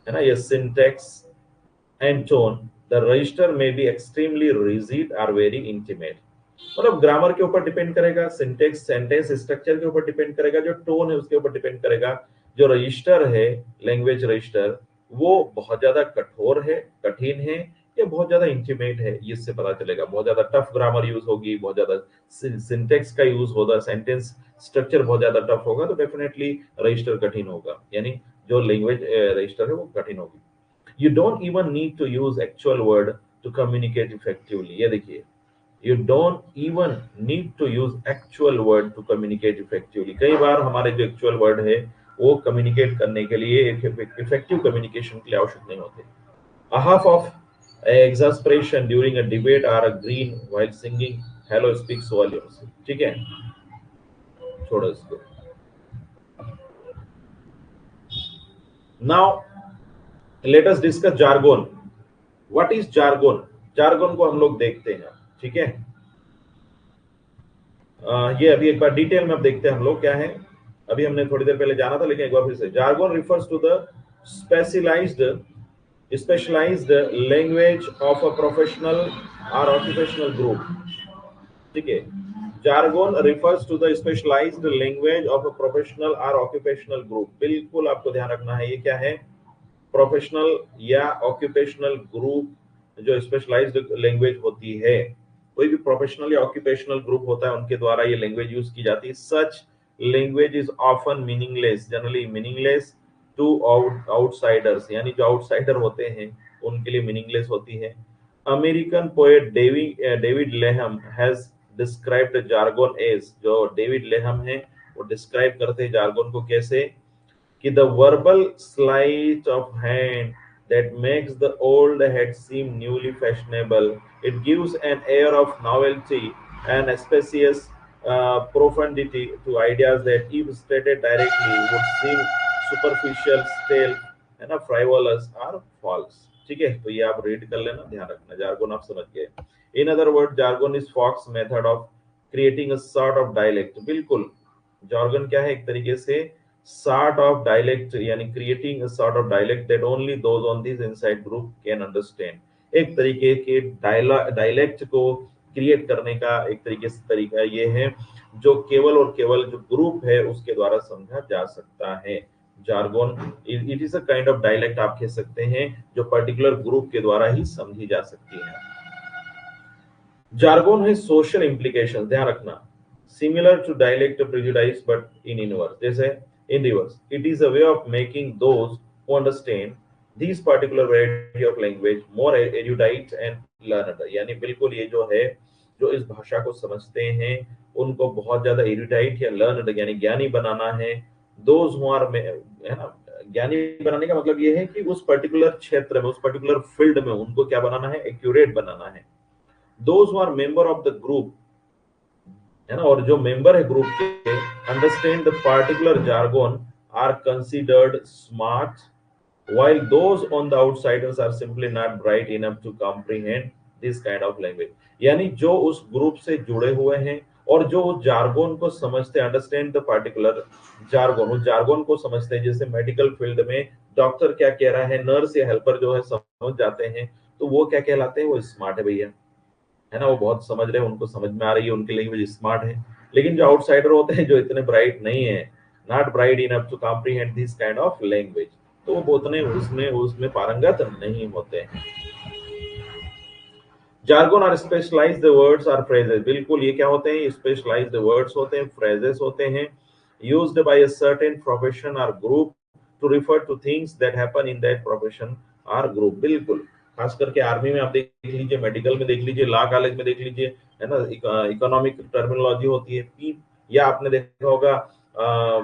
है ना, ये syntax and tone, the register में be extremely rigid or very intimate. मतलब ग्रामर के ऊपर डिपेंड करेगा, सिंटेक्स सेंटेंस स्ट्रक्चर के ऊपर डिपेंड करेगा, जो टोन है उसके ऊपर डिपेंड करेगा. जो रजिस्टर है, लैंग्वेज रजिस्टर, वो बहुत ज्यादा कठोर है, कठिन है, या बहुत ज्यादा इंटीमेट है, इससे पता चलेगा. बहुत ज्यादा टफ ग्रामर यूज होगी, बहुत ज्यादा सिंटेक्स का यूज होगा, सेंटेंस स्ट्रक्चर बहुत ज्यादा टफ होगा, तो डेफिनेटली रजिस्टर कठिन होगा, यानी जो लैंग्वेज रजिस्टर है वो कठिन होगी. You don't even need to use actual word to communicate effectively. ये देखिए, you don't even need to use actual word to communicate effectively. कई बार हमारे जो actual word है वो communicate करने के लिए, एक effective communication के लिए आवश्यक नहीं होते. A half of exasperation during a debate or a green while singing hello speaks volumes. ठीक है, छोड़ो इसको. Now let us discuss jargon. What is jargon? jargon को हम लोग देखते हैं. ठीक है, ये अभी एक बार डिटेल में अब देखते हैं हम लोग क्या है. अभी हमने थोड़ी देर पहले जाना था, लेकिन एक बार फिर से. jargon refers to the specialized language of a professional or occupational group. ठीक है, jargon refers to the specialized language of a professional or occupational group. बिल्कुल आपको ध्यान रखना है, ये क्या है, प्रोफेशनल या ऑक्यूपेशनल ग्रुप जो स्पेशलाइज्ड लैंग्वेज होती है. कोई भी प्रोफेशनल या ऑक्यूपेशनल ग्रुप होता है, उनके द्वारा ये लैंग्वेज यूज की जाती है. Such language is often meaningless, generally meaningless to outsiders, यानी जो आउटसाइडर होते हैं उनके लिए मीनिंगलेस होती है. अमेरिकन पोएट डेविड लेहम हैज डिस्क्राइब्ड जार्गोन एज, जो डेविड लेहम है वो डिस्क्राइब करते हैं जार्गोन को कैसे, कि the verbal sleight of hand that makes the old head seem newly fashionable. It gives an air of novelty and a spacious profundity to ideas that, if stated directly, would seem superficial, stale, and frivolous or false. ठीक है, तो ये आप read कर लेना, ध्यान रखना. जार्गोन आप समझ गए. In other word, jargon is folks method of creating a sort of dialect. बिल्कुल, जार्गन क्या है, एक तरीके से sort of dialect, यानी creating a sort of dialect that only those on this inside group can understand. एक तरीके के डायलेक्ट को क्रिएट करने का एक तरीके से तरीका ये है जो केवल और केवल जो ग्रुप है उसके द्वारा समझा जा सकता है. Jargon it is a kind of dialect आप कह सकते हैं जो पर्टिकुलर ग्रुप के द्वारा ही समझी जा सकती है. जार्गोन है सोशल इंप्लीकेशन, ध्यान रखना. Similar to dialect prejudice but in inverse, जैसे in reverse, it is a way of making those who understand these particular variety of language more erudite and learned. यानी बिल्कुल ये जो है, जो इस भाषा को समझते हैं उनको बहुत ज्यादा erudite या learned यानी ज्ञानी बनाना है. those who are, है ना, ज्ञानी बनाने का मतलब ये है कि उस पर्टिकुलर क्षेत्र में, उस पर्टिकुलर फील्ड में उनको क्या बनाना है, एक्यूरेट बनाना है. those who are member of the group, है ना, और जो मेंबर है ग्रुप के, understand the particular jargon are considered smart, while those on the outsiders are simply not bright enough to comprehend this kind of language. यानी जो उस group से जुड़े हुए हैं और जो उस जार्गन को समझते हैं, अंडरस्टैंड द पर्टिकुलर जार्गन, उस जार्गन को समझते हैं. जैसे मेडिकल फील्ड में डॉक्टर क्या कह रहा है, नर्स या हेल्पर जो है समझ जाते हैं, तो वो क्या कहलाते हैं, वो स्मार्ट है भैया, है ना, वो बहुत समझ रहे हैं, उनको समझ में आ रही है, उनके लैंग्वेज स्मार्ट है. लेकिन जो आउटसाइडर होते हैं, जो इतने ब्राइट नहीं है, not bright enough to comprehend this kind of language, तो वो उतने उसमें पारंगत नहीं होते हैं. Jargon are specialized words are phrases. बिल्कुल, ये क्या होते हैं, स्पेशलाइज्ड वर्ड्स होते हैं, फ्रेजेस होते हैं, used by a certain profession और group to refer to things that happen in that profession और ग्रुप. बिल्कुल, खास करके आर्मी में आप देख लीजिए, मेडिकल में देख लीजिए, लॉ कॉलेज में देख लीजिए, है ना, इकोनॉमिक टर्मिनोलॉजी होती है, पीप, या आपने देखा होगा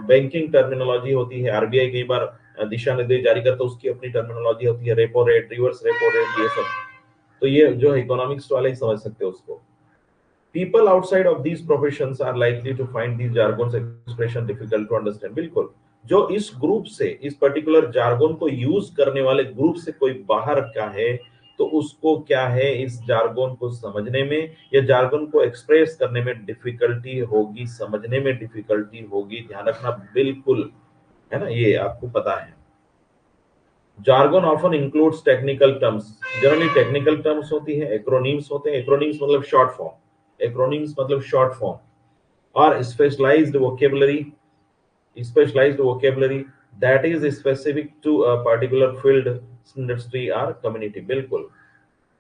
बैंकिंग टर्मिनोलॉजी होती है. आरबीआई कई बार दिशा निर्देश जारी करता है, उसकी अपनी टर्मिनोलॉजी होती है, repo rate, reverse repo rate, ये सब. तो ये जो इकोनॉमिक्स वाले ही समझ सकते हैं उसको. People outside of these professions are likely to find these jargons expression difficult to understand. बिल्कुल, जो इस ग्रुप से, इस पर्टिकुलर जार्गन को यूज करने वाले ग्रुप से कोई बाहर का है, तो उसको क्या है, इस जार्गन को समझने में या जार्गन को एक्सप्रेस करने में डिफिकल्टी होगी, समझने में डिफिकल्टी होगी. ध्यान रखना, बिल्कुल, है ना, ये आपको पता है. Jargon often includes technical terms. Generally technical terms होती है, एक्रोनिम्स होते हैं. एक्रोनिम्स मतलब शॉर्ट फॉर्म, एक्रोनिम्स मतलब शॉर्ट फॉर्म, और specialized vocabulary that is specific to a particular field, industry or community. बिल्कुल,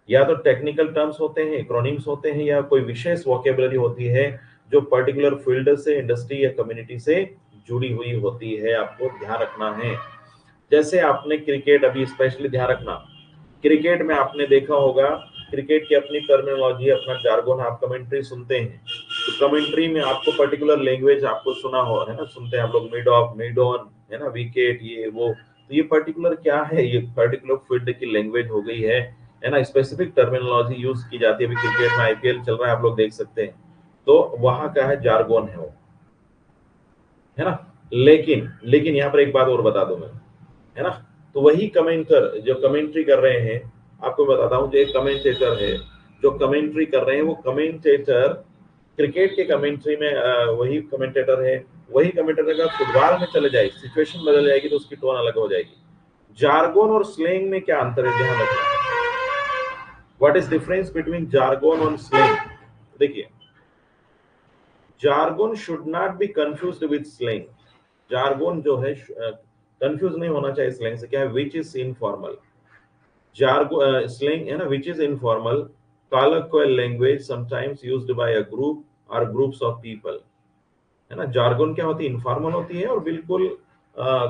या तो टेक्निकल टर्म्स होते हैं, एक्रोनिम्स होते हैं, या कोई विशेष वोकेबलरी होती है जो पर्टिकुलर फील्ड से, इंडस्ट्री या कम्युनिटी से जुड़ी हुई होती है. आपको ध्यान रखना है. जैसे आपने क्रिकेट, अभी स्पेशली ध्यान रखना, क्रिकेट में आपने देखा होगा, क्रिकेट की अपनी टर्मिनोलॉजी, अपना जार्गन. आप कमेंट्री सुनते हैं, तो कमेंट्री में आपको पर्टिकुलर लैंग्वेज आपको सुना हो, है ना, सुनते हैं आप लोग, मिड ऑफ, मिड ऑन, है ना, विकेट, ये वो. तो ये पर्टिकुलर क्या है, ये पर्टिकुलर फील्ड की लैंग्वेज हो गई है. है ना, स्पेसिफिक टर्मिनोलॉजी यूज की जाती है। अभी क्रिकेट में आईपीएल चल रहा है, आप लोग देख सकते हैं, तो वहां का है जार्गोन है वो, है ना। लेकिन लेकिन यहाँ पर एक बात और बता दूं मैं, है ना, तो वही कमेंटर जो कमेंट्री कर रहे हैं, आपको बताता हूँ, जो एक कमेंटेटर है जो कमेंट्री कर रहे हैं, वो कमेंटेटर क्रिकेट के कमेंट्री में वही कमेंटेटर है, वही कमेंटेटर का फुटबॉल में चले जाए, सिचुएशन बदल जाएगी तो उसकी टोन अलग हो जाएगी। जार्गोन और स्लैंग में क्या अंतर है, ध्यान रखना। What is difference between jargon और स्लैंग? देखिए, jargon should not be confused with slang. Jargon जो है कंफ्यूज नहीं होना चाहिए स्लैंग से। क्या है, विच इज इनफॉर्मल। जार्गो स्लैंग है ना, which is informal colloquial language sometimes used by a group or groups of people, है ना। जार्गोन क्या होती है, इनफॉर्मल होती है और बिल्कुल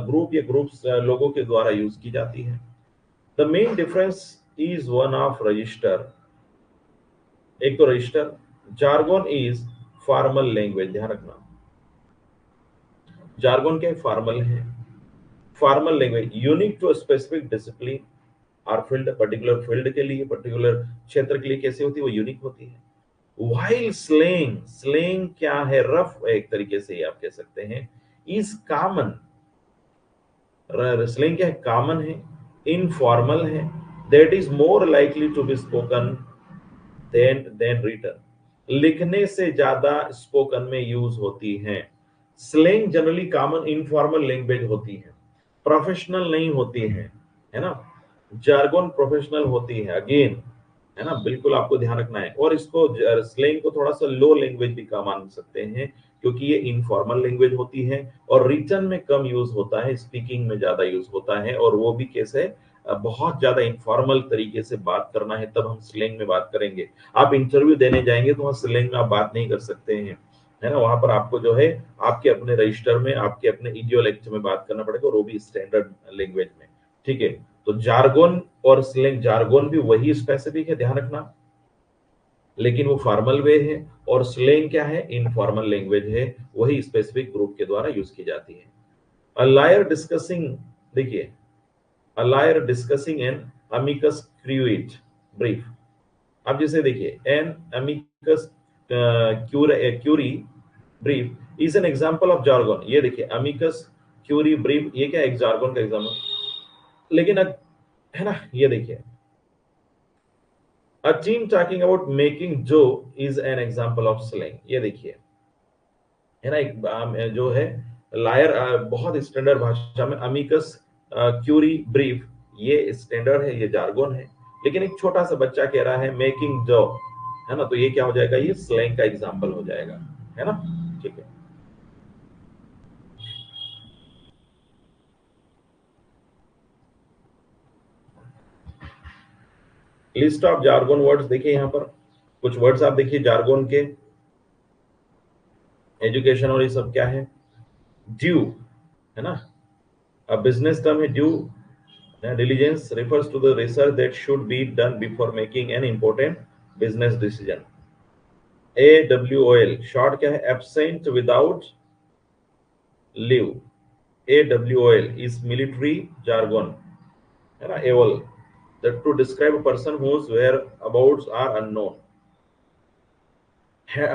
ग्रुप या ग्रुप्स लोगों के द्वारा यूज की जाती है। The main difference is one of register, एक तो register. Jargon is formal language, ध्यान रखना, जार्गोन क्या फॉर्मल है, formal language unique to specific discipline और फील्ड, पर्टिकुलर फील्ड के लिए, पर्टिकुलर क्षेत्र के लिए कैसे होती है, वो यूनिक होती है। वाइल स्लैंग, स्लैंग क्या है, रफ एक तरीके से आप कह सकते हैं, इज कॉमन, स्लैंग क्या है, कॉमन है, इनफॉर्मल है, that is more likely to be spoken than written, लिखने से ज्यादा स्पोकन में यूज होती है। Slang generally common informal language होती है, प्रोफेशनल नहीं होती है ना। जार्गोन प्रोफेशनल होती है, अगेन, है ना, बिल्कुल आपको ध्यान रखना है। और इसको स्लैंग को थोड़ा सा लो लैंग्वेज भी का मान सकते हैं, क्योंकि ये इनफॉर्मल लैंग्वेज होती है और रिटन में कम यूज होता है, स्पीकिंग में ज्यादा यूज होता है। और वो भी कैसे, बहुत ज्यादा इनफॉर्मल तरीके से बात करना है तब हम स्लैंग में बात करेंगे। आप इंटरव्यू देने जाएंगे तो वहाँ स्लैंग में आप बात नहीं कर सकते हैं, है ना। वहां पर आपको जो है आपके अपने रजिस्टर में, आपके अपने इडियोलेक्ट में बात करना पड़ेगा, और वो भी स्टैंडर्ड लैंग्वेज में, ठीक है। तो जार्गोन और स्लैंग, जार्गोन भी वही स्पेसिफिक है, ध्यान रखना, लेकिन वो फॉर्मल वे है, और स्लैंग क्या है, इनफॉर्मल लैंग्वेज है, वही स्पेसिफिक ग्रुप के द्वारा यूज की जाती है। अ लायर डिस्कसिंग, देखिए, a lawyer discussing an amicus curiae brief. अब जैसे देखिए, an amicus curiae brief is an example of jargon. ये देखिए, अमिकस क्यूरी ब्रीफ, ये क्या है, जार्गन का एग्जांपल। लेकिन है ना, ये देखिए, a team talking about making जो is an example of slang. ये देखिए, है ना, एक जो है लायर, बहुत स्टैंडर्ड भाषा में अमिकस क्यूरी ब्रीफ, ये स्टैंडर्ड है, ये जार्गोन है। लेकिन एक छोटा सा बच्चा कह रहा है मेकिंग जो, है ना, तो ये क्या हो जाएगा, ये स्लैंग का एग्जांपल हो जाएगा, है ना, ठीक है। लिस्ट ऑफ जार्गोन वर्ड्स देखिए, यहाँ पर कुछ वर्ड्स आप देखिए जार्गोन के, एजुकेशन और ये सब क्या है, ड्यू, है ना, बिजनेस टर्म है due. Diligence refers to the research that should be done before making an important business decision. AWOL short क्या है, absent without leave. AWOL is military jargon, है ना, AWOL that to describe a person whose whereabouts are unknown.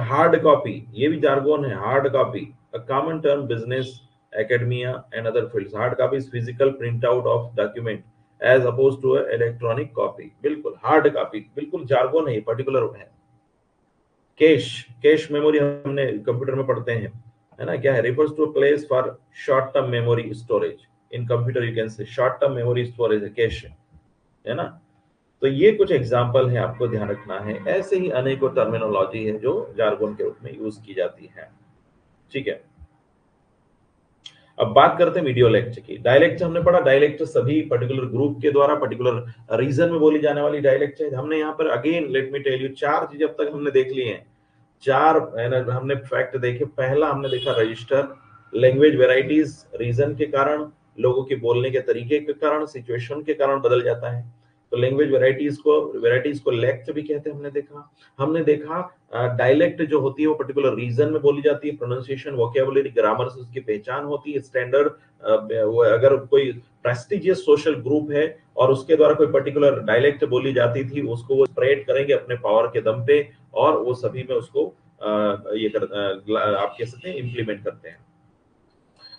Hard copy, ये भी jargon है, hard copy, a common term business, academia and other fields. Hard copy is physical printout of document as opposed to a electronic copy. बिल्कुल hard copy, बिल्कुल jargon है, ये particular है। Cache, cache memory हमने computer में पढ़ते हैं, है ना, क्या है, refers to a place for short term memory storage. In computer you can say short term memory storage है कैश, है ना। तो ये कुछ एग्जाम्पल है, आपको ध्यान रखना है। ऐसे ही अनेकों टर्मिनोलॉजी है जो जार्गोन के रूप में यूज की जाती है, ठीक है। अब बात करते हैं वीडियो लेक्चर की। डायलेक्ट हमने पढ़ा, डायलेक्ट सभी पर्टिकुलर ग्रुप के द्वारा पर्टिकुलर रीजन में बोली जाने वाली डायलेक्ट है। हमने यहाँ पर again let me tell you, चार चीज अब तक हमने देख ली हैं, चार हमने फैक्ट देखे। पहला हमने देखा रजिस्टर, लैंग्वेज वेराइटीज रीजन के कारण, लोगों के बोलने के तरीके के कारण, सिचुएशन के कारण बदल जाता है। तो लैंग्वेज वेराइटीज को लेक्ट भी कहते हैं। हमने देखा डायलेक्ट जो होती है वो पर्टिकुलर रीजन में बोली जाती है, प्रोनाउंसिएशन, वोकैबुलरी, ग्रामर से उसकी पहचान होती है, स्टैंडर्ड। अगर कोई प्रेस्टिजियस सोशल ग्रुप है और उसके द्वारा कोई पर्टिकुलर डायलेक्ट बोली जाती थी, उसको वो स्प्रेड करेंगे अपने पावर के दम पे, और वो सभी में उसको आप कह सकते हैं इम्प्लीमेंट करते हैं।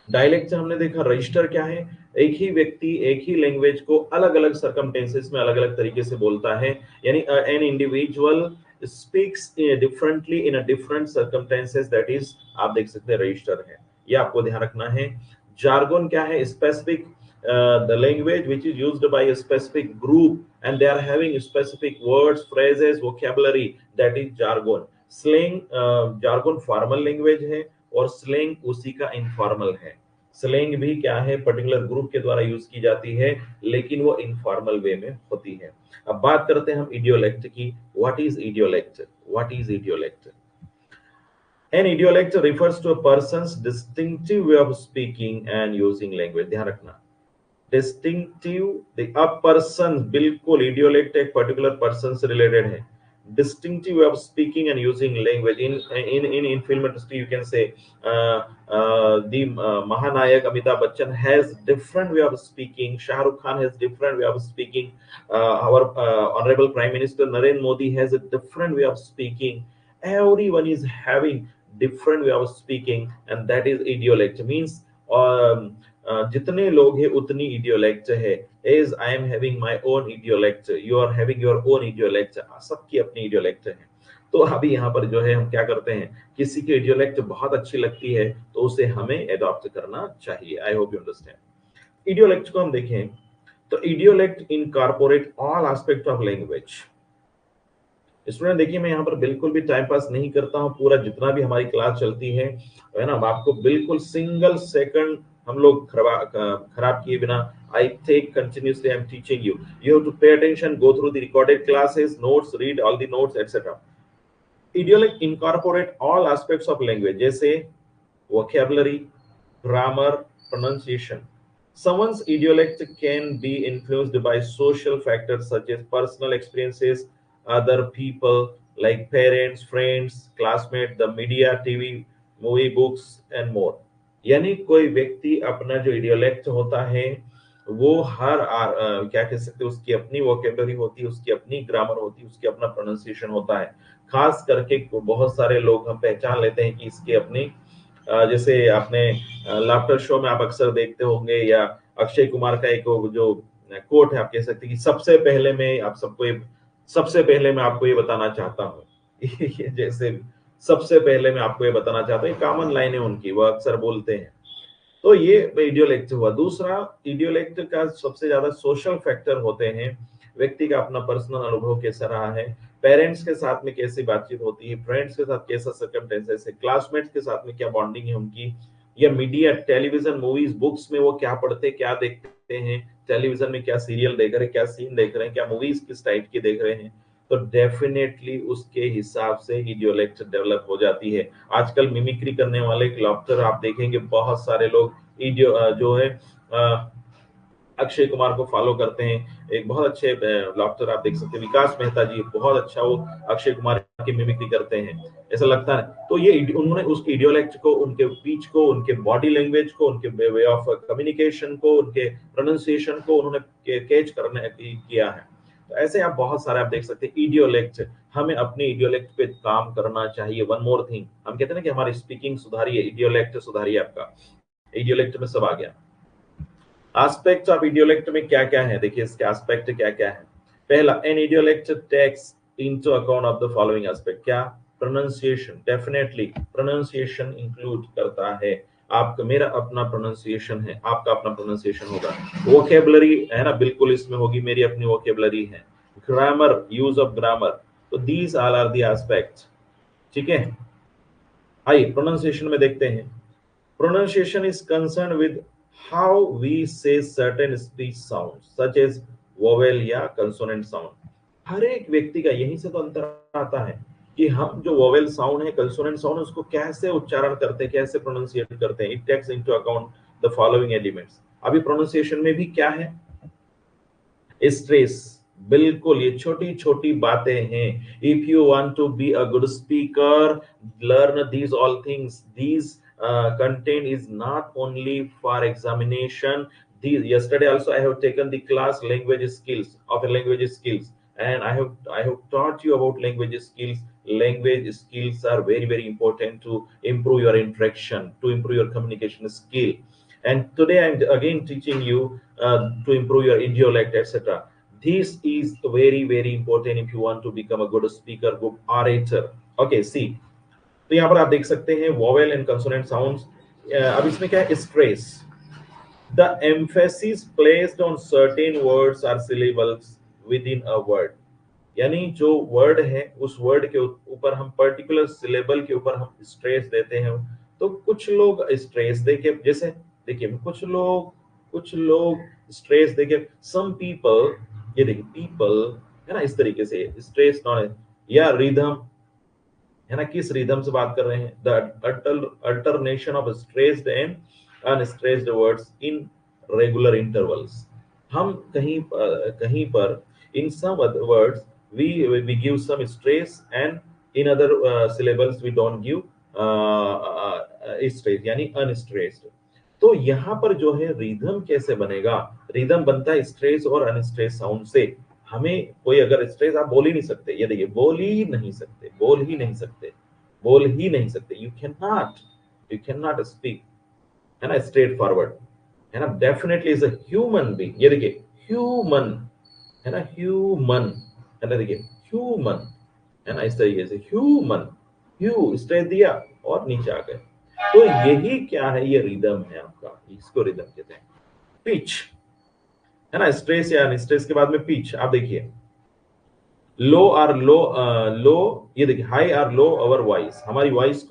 डायलेक्ट से हमने देखा रजिस्टर क्या है, एक ही व्यक्ति एक ही लैंग्वेज को अलग अलग सर्कमटेंसेस में अलग अलग तरीके से बोलता है, यानी an individual speaks differently in a different circumstances, that is आप देख सकते हैं रजिस्टर है, ये आपको ध्यान रखना है। जार्गन क्या है, specific the language which is used by a specific group and they are having specific words, phrases, vocabulary, that is jargon. Slang jargon formal language है और slang उसी का informal है। स्लैंग भी क्या है, पर्टिकुलर ग्रुप के द्वारा यूज की जाती है, लेकिन वो इनफॉर्मल वे में होती है। अब बात करते हैं हम इडियोलेक्ट की। What is idiolect? What is idiolect? An idiolect refers to a person's distinctive way of speaking and using language. ध्यान रखना, डिस्टिंक्टिव, a person, बिल्कुल इडियोलेक्ट एक पर्टिकुलर पर्सन से रिलेटेड है। Distinctive way of speaking and using language in film industry, you can say the महानायक Amitabh Bachchan has different way of speaking, Shahrukh Khan has different way of speaking, our honourable prime minister Narendra Modi has a different way of speaking, everyone is having different way of speaking, and that is idiolect means जितने लोग हैं उतनी idiolect है। As I am having my own idiolect, you are having your own idiolect, सबकी अपनी इडियोलेक्ट है। तो अभी यहाँ पर जो है हम क्या करते हैं, किसी की इडियोलेक्ट बहुत अच्छी लगती है तो उसे हमें एडॉप्ट करना चाहिए। I hope you understand. Idiolect को हम देखें तो idiolect incorporate all aspect of language. Student देखिए, मैं यहाँ पर बिल्कुल भी टाइम पास नहीं करता हूँ, पूरा जितना भी हमारी क्लास चलती है ना, आपको बिल्कुल सिंगल सेकंड हम लोग खराब किए बिना, I take continuously, I'm teaching you. You have to pay attention, go through the recorded classes, notes, read all the notes, etc. Idiolect incorporate all aspects of language, जैसे vocabulary, grammar, pronunciation. Someone's idiolect can be influenced by social factors such as personal experiences, other people like parents, friends, classmates, the media, TV, movie, books and more. यानी कोई व्यक्ति अपना जो इडियोलेक्ट होता है वो क्या कह सकते हैं, उसकी अपनी वोकेबलरी होती है, उसकी अपनी ग्रामर होती है, उसकी अपना प्रोनाउंसिएशन होता है। खास करके बहुत सारे लोग हम पहचान लेते हैं कि इसकी अपनी जैसे आपने लाफ्टर शो में आप अक्सर देखते होंगे, या अक्षय कुमार का एक जो कोट है, आप कह सकते हैं कि सबसे पहले मैं आपको ये बताना चाहता हूँ जैसे सबसे पहले मैं आपको ये बताना चाहता हूँ, कॉमन लाइन है उनकी, वो अक्सर बोलते हैं। तो ये इडियोलेक्ट हुआ। दूसरा, इडियोलेक्ट का सबसे ज्यादा सोशल फैक्टर होते हैं, व्यक्ति का अपना पर्सनल अनुभव कैसा रहा है, पेरेंट्स के साथ में कैसी बातचीत होती है, फ्रेंड्स के साथ कैसा सर्कमस्टेंसेस है, क्लासमेट्स के साथ में क्या बॉन्डिंग है उनकी, या मीडिया, टेलीविजन, मूवीज, बुक्स में वो क्या पढ़ते, क्या देखते हैं, टेलीविजन में क्या सीरियल देख रहे हैं, क्या सीन देख रहे हैं, क्या मूवीज किस टाइप की देख रहे हैं, तो डेफिनेटली उसके हिसाब से इडियोलेक्ट डेवलप हो जाती है। आजकल मिमिक्री करने वाले लॉफ्टर आप देखेंगे, बहुत सारे लोग जो है अक्षय कुमार को फॉलो करते हैं। एक बहुत अच्छे लॉफ्टर आप देख सकते हैं, विकास मेहता जी, बहुत अच्छा वो अक्षय कुमार की मिमिक्री करते हैं, ऐसा लगता है। तो ये उन्होंने उसके इडियोलेक्ट को, उनके स्पीच को, उनके बॉडी लैंग्वेज को, उनके वे ऑफ कम्युनिकेशन को, उनके प्रोनाउंसिएशन को उन्होंने कैच करने किया है। तो ऐसे आप बहुत सारे आप देख सकते हैं इडियोलेक्ट। हमें अपने इडियोलेक्ट पे काम करना चाहिए। वन मोर थिंग, हम कहते हैं ना कि हमारी स्पीकिंग सुधारिए, इडियोलेक्ट सुधारिए आपका। इडियोलेक्ट में सब आ गया। एस्पेक्ट्स ऑफ इडियोलेक्ट में क्या क्या है, देखिए इसके एस्पेक्ट क्या क्या है। पहला, an idiolect takes into account of the following aspect. क्या? प्रोनाउंसिएशन, डेफिनेटली प्रोनाउंसिएशन इंक्लूड करता है। आपका, मेरा अपना प्रोनाउंसिएशन है, आपका अपना प्रोनाउंसिएशन होगा। वोकेबलरी है ना, बिल्कुल इसमें होगी, मेरी अपनी वोकेबलरी है। ग्रामर, यूज ऑफ ग्रामर, तो these all are the aspects. ठीक है, आइए प्रोनाउंसिएशन में देखते हैं। Pronunciation is concerned with how we say certain speech sounds such as vowel या consonant sound। हर एक व्यक्ति का यहीं से तो अंतर आता है कि हम जो vowel sound है, consonant sound है, उसको कैसे उच्चारण करते हैं, कैसे प्रोनाउंसिएट करते हैं। It takes into account the following elements। अभी प्रोनाउंसिएशन में भी क्या है, स्ट्रेस, बिल्कुल, ये छोटी छोटी बातें हैं। If you want to be a good speaker, learn these all things. These content is not only for examination. These yesterday also I have taken the class language skills of language skills, and I have taught you about language skills. Language skills are very important to improve your interaction, to improve your communication skill. And today I'm again teaching you to improve your idiolect, etc. This is very important if you want to become a good speaker, good orator. Okay, see, तो यहाँ पर आप देख सकते हैं vowel and consonant sounds. अब इसमें क्या है, stress. The emphasis placed on certain words are syllables within a word. यानी जो वर्ड है उस वर्ड के ऊपर हम पर्टिकुलर सिलेबल के ऊपर हम स्ट्रेस देते हैं। तो कुछ लोग स्ट्रेस देके, जैसे देखिए कुछ लोग स्ट्रेस देके, सम पीपल, ये देखिए पीपल है ना, इस तरीके से स्ट्रेस नॉन, या रिदम है ना, किस रिदम से बात कर रहे हैं, the alternation of stressed and unstressed words in regular intervals. हम कहीं पर in some words we give some stress, and in other syllables we don't give stress, यानी unstressed। तो यहाँ पर जो है रिदम कैसे बनेगा, रिदम बनता है स्ट्रेस और अनस्ट्रेस साउंड से। हमें कोई अगर स्ट्रेस, आप बोल ही नहीं सकते, ये देखिए बोल ही नहीं सकते, बोल ही नहीं सकते, बोल ही नहीं सकते, यू कैन नॉट स्पीक, है ना, स्ट्रेट फॉरवर्ड, है ना, definitely is a human being. ये देखिए ह्यूमन, है ना, ह्यूमन, है ना, देखिए ह्यूमन, है ना, इस तरीके से ह्यूमन, ह्यू स्ट्रेस दिया और नीचे आ गए। तो यही क्या है, ये रिदम है आपका, इसको रिदम कहते हैं। पिच, है ना, स्ट्रेस या अनस्ट्रेस के बाद में पिच। आप देखिए लो आर लो, लो, ये देखिए high are low our voice, हमारी वॉइस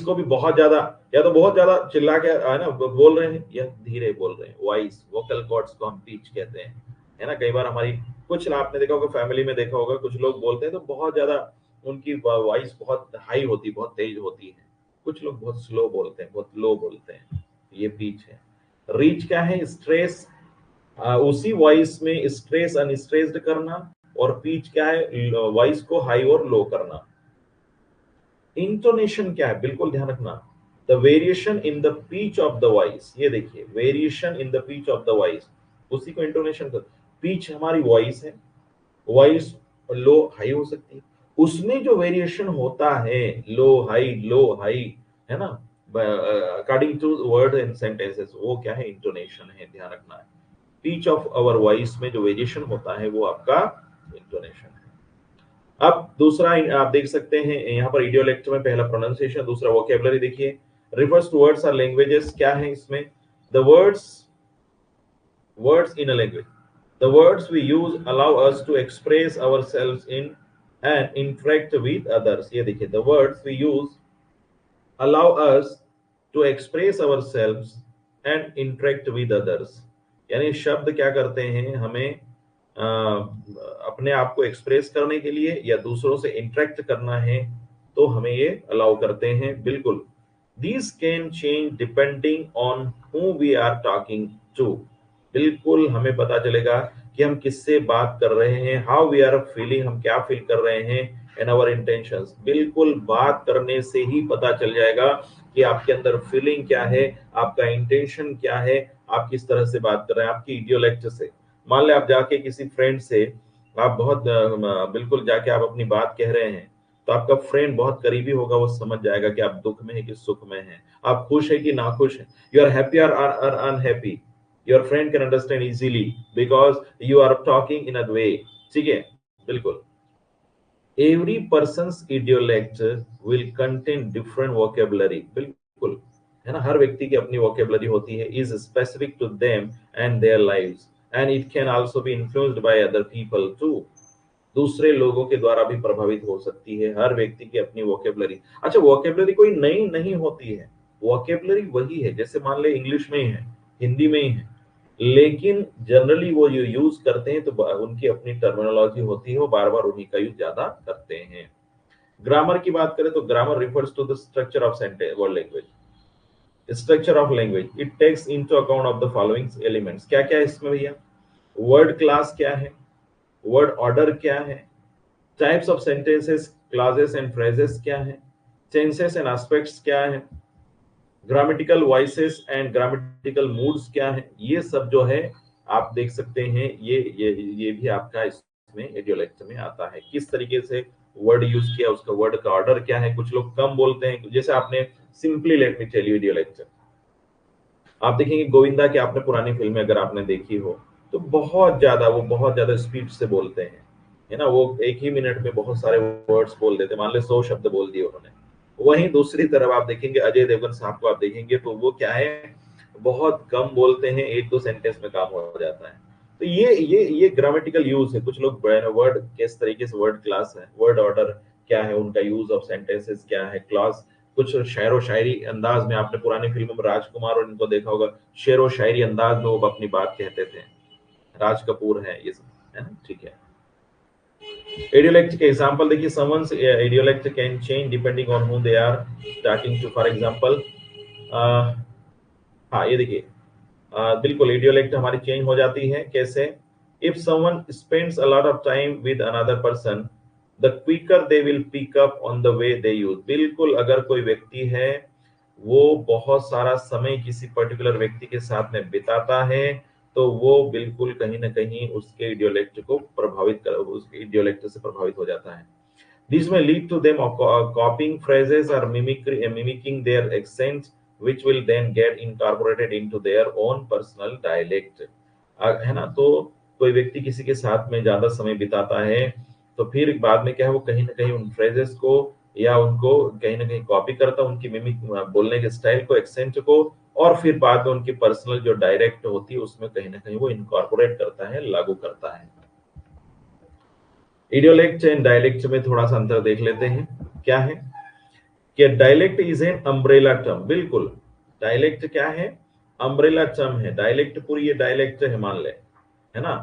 को भी बहुत ज्यादा, या तो बहुत ज्यादा चिल्ला के है ना बोल रहे हैं, या धीरे बोल रहे हैं, वॉइस वोकल कॉर्ड्स को हम पिच कहते हैं। है ना, कई बार हमारी, कुछ आपने देखा होगा, फैमिली में देखा होगा, कुछ लोग बोलते हैं तो बहुत ज्यादा उनकी वॉइस बहुत हाई होती, बहुत तेज होती है। कुछ लोग बहुत स्लो बोलते हैं, बहुत लो बोलते हैं, ये पिच है। रीच क्या है, स्ट्रेस, उसी वॉइस में स्ट्रेस अनस्ट्रेस्ड करना, और पिच क्या है, वॉइस को हाई और लो करना। इंटोनेशन क्या है, बिल्कुल ध्यान रखना, the variation in the pitch of the voice. ये देखिए variation in the pitch of the voice, उसी को इंटोनेशन कर। पिच हमारी वॉइस है, वॉइस लो हाई हो सकती है, उसमें जो वेरिएशन होता है, लो हाई, है ना, according to word and sentences, वो क्या है, इंटोनेशन है, ध्यान रखना है। पिच ऑफ आवर वॉइस में जो वेरिएशन होता है वो आपका इंटोनेशन है। अब दूसरा आप देख सकते हैं यहाँ पर इडियोलेक्ट में, पहला प्रोनाउंसिएशन, दूसरा वोकेबलरी। देखिए रिफर्स टू वर्ड्स और लैंग्वेजेस, क्या है इसमें, the words in a language, the words we use allow us to express ourselves in and interact with others। ये देखिए the words we use allow us to express ourselves and interact with others। यानी शब्द क्या करते हैं, हमें अपने आप को एक्सप्रेस करने के लिए या दूसरों से इंटरेक्ट करना है, तो हमें ये अलाउ करते हैं, बिल्कुल। These can change depending on who we are talking to. बिल्कुल हमें पता चलेगा कि हम किससे बात कर रहे हैं, हाउ वी आर फीलिंग, हम क्या फील कर रहे हैं, एंड आवर इंटेंशंस। बिल्कुल बात करने से ही पता चल जाएगा कि आपके अंदर फीलिंग क्या है, आपका इंटेंशन क्या है, आप किस तरह से बात कर रहे हैं, आपकी इडियोलेक्ट से। मान ले आप जाके किसी फ्रेंड से, आप बहुत बिल्कुल जाके आप अपनी बात कह रहे हैं, तो आपका फ्रेंड बहुत करीबी होगा, वो समझ जाएगा कि आप दुख में है कि सुख में है, आप खुश है कि नाखुश है, यू आर हैप्पी और unhappy. Your friend can understand easily because you are talking in a way. ठीक है, बिल्कुल। Every person's idiolect will contain different vocabulary. बिल्कुल, है ना, हर व्यक्ति की अपनी वोकेबलरी होती है, is specific to them and their lives, and it can also be influenced by other people too. दूसरे लोगों के द्वारा भी प्रभावित हो सकती है, हर व्यक्ति की अपनी वोकेबलरी। अच्छा, वोकेबलरी कोई नई नहीं होती है, वोकेबलरी वही है, जैसे मान ले इंग्लिश में ही है, हिंदी में ही है, लेकिन जनरली वो जो यूज करते हैं तो उनकी अपनी टर्मिनोलॉजी होती है, वो बार बार उन्हीं का यूज ज्यादा करते हैं। ग्रामर की बात करें तो grammar refers to the structure of sentence word language. Structure of language, it takes into account of the following elements. क्या क्या है इसमें भैया, वर्ड क्लास क्या है, वर्ड ऑर्डर क्या है, types of sentences, clauses and phrases क्या है, टेंसेस एंड एस्पेक्ट्स क्या है, grammatical voices and grammatical moods क्या है, ये सब जो है आप देख सकते हैं। ये भी आपका इसमें इडियोलेक्ट में आता है, किस तरीके से वर्ड यूज किया, उसका वर्ड का ऑर्डर क्या है। कुछ लोग कम बोलते हैं, जैसे आपने simply let me tell you idiolect, आप देखेंगे गोविंदा की आपने पुरानी फिल्में अगर आपने देखी हो तो बहुत ज्यादा स्पीड से बोलते हैं, है ना। वो एक ही मिनट में बहुत सारे वर्ड्स बोल देते हैं, मान लो 100 शब्द बोल दिए उन्होंने। वहीं दूसरी तरफ आप देखेंगे अजय देवगन साहब को आप देखेंगे तो वो क्या है, बहुत कम बोलते हैं, एक दो सेंटेंस में काम हो जाता है। तो ये ग्रामेटिकल यूज है। कुछ लोग वर्ड किस तरीके से वर्ड क्लास है, वर्ड ऑर्डर क्या है, उनका यूज ऑफ सेंटेंसेस क्या है, क्लास। कुछ शेरो शायरी अंदाज में आपने पुरानी फिल्मों में राजकुमार और इनको देखा होगा, शेरो शायरी अंदाज में वो अपनी बात कहते थे। राज कपूर है ये सब, है ना, ठीक है। इडियोलेक्ट के एग्जांपल देखिए, someone's idiolect can change depending on who they are talking to. For example, हाँ ये देखिए, बिल्कुल इडियोलेक्ट हमारी चेंज हो जाती है कैसे। If someone spends a lot of time with another person, the quicker they will pick up on the way they use. बिल्कुल, अगर कोई व्यक्ति है वो बहुत सारा समय किसी पर्टिकुलर व्यक्ति के साथ में बिताता है तो वो बिल्कुल कहीं ना कहीं उसके इडियोलेक्ट को प्रभावित कर, उसके इडियोलेक्ट से प्रभावित हो जाता है। This may lead to them of copying phrases or mimicking their accents, which will then get incorporated into their own personal dialect. है ना। तो कोई व्यक्ति किसी के साथ में ज्यादा समय बिताता है तो फिर बाद में क्या है, वो कहीं ना कहीं उन फ्रेजेस को या उनको कहीं ना कहीं कॉपी करता है, उनकी मिमिक बोलने के स्टाइल को, एक्सेंट को, और फिर बाद में उनकी पर्सनल जो डायरेक्ट होती है उसमें कहीं ना कहीं वो इनकॉर्पोरेट करता है, लागू करता है। इडियोलेक्ट एंड डायलेक्ट में थोड़ा सा अंतर देख लेते हैं। क्या है कि dialect is an umbrella term. बिल्कुल, डायलेक्ट क्या है, अम्ब्रेला टर्म है। डायलेक्ट पूरी ये डायलेक्ट है मान ले, है ना।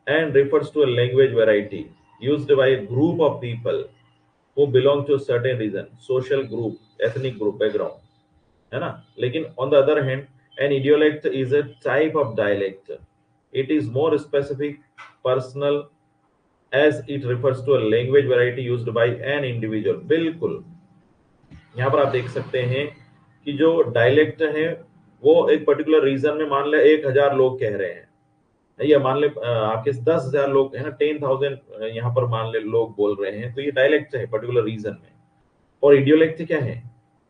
And refers to a language variety used by a group of people who belong to certain region, social group, ethnic group, background, है ना। लेकिन on the other hand, an idiolect is a type of dialect. It is more specific, personal, as it refers to a language variety used by an individual। बिल्कुल, यहाँ पर आप देख सकते हैं कि जो डायलेक्ट है वो एक पर्टिकुलर रीजन में मान ले 1000 लोग कह रहे हैं, या मान ले आपके 10,000 लोग है ना, 10,000 यहाँ पर मान ले लोग बोल रहे हैं, तो ये डायलेक्ट है पर्टिकुलर रीजन में। और इडियोलेक्ट क्या है,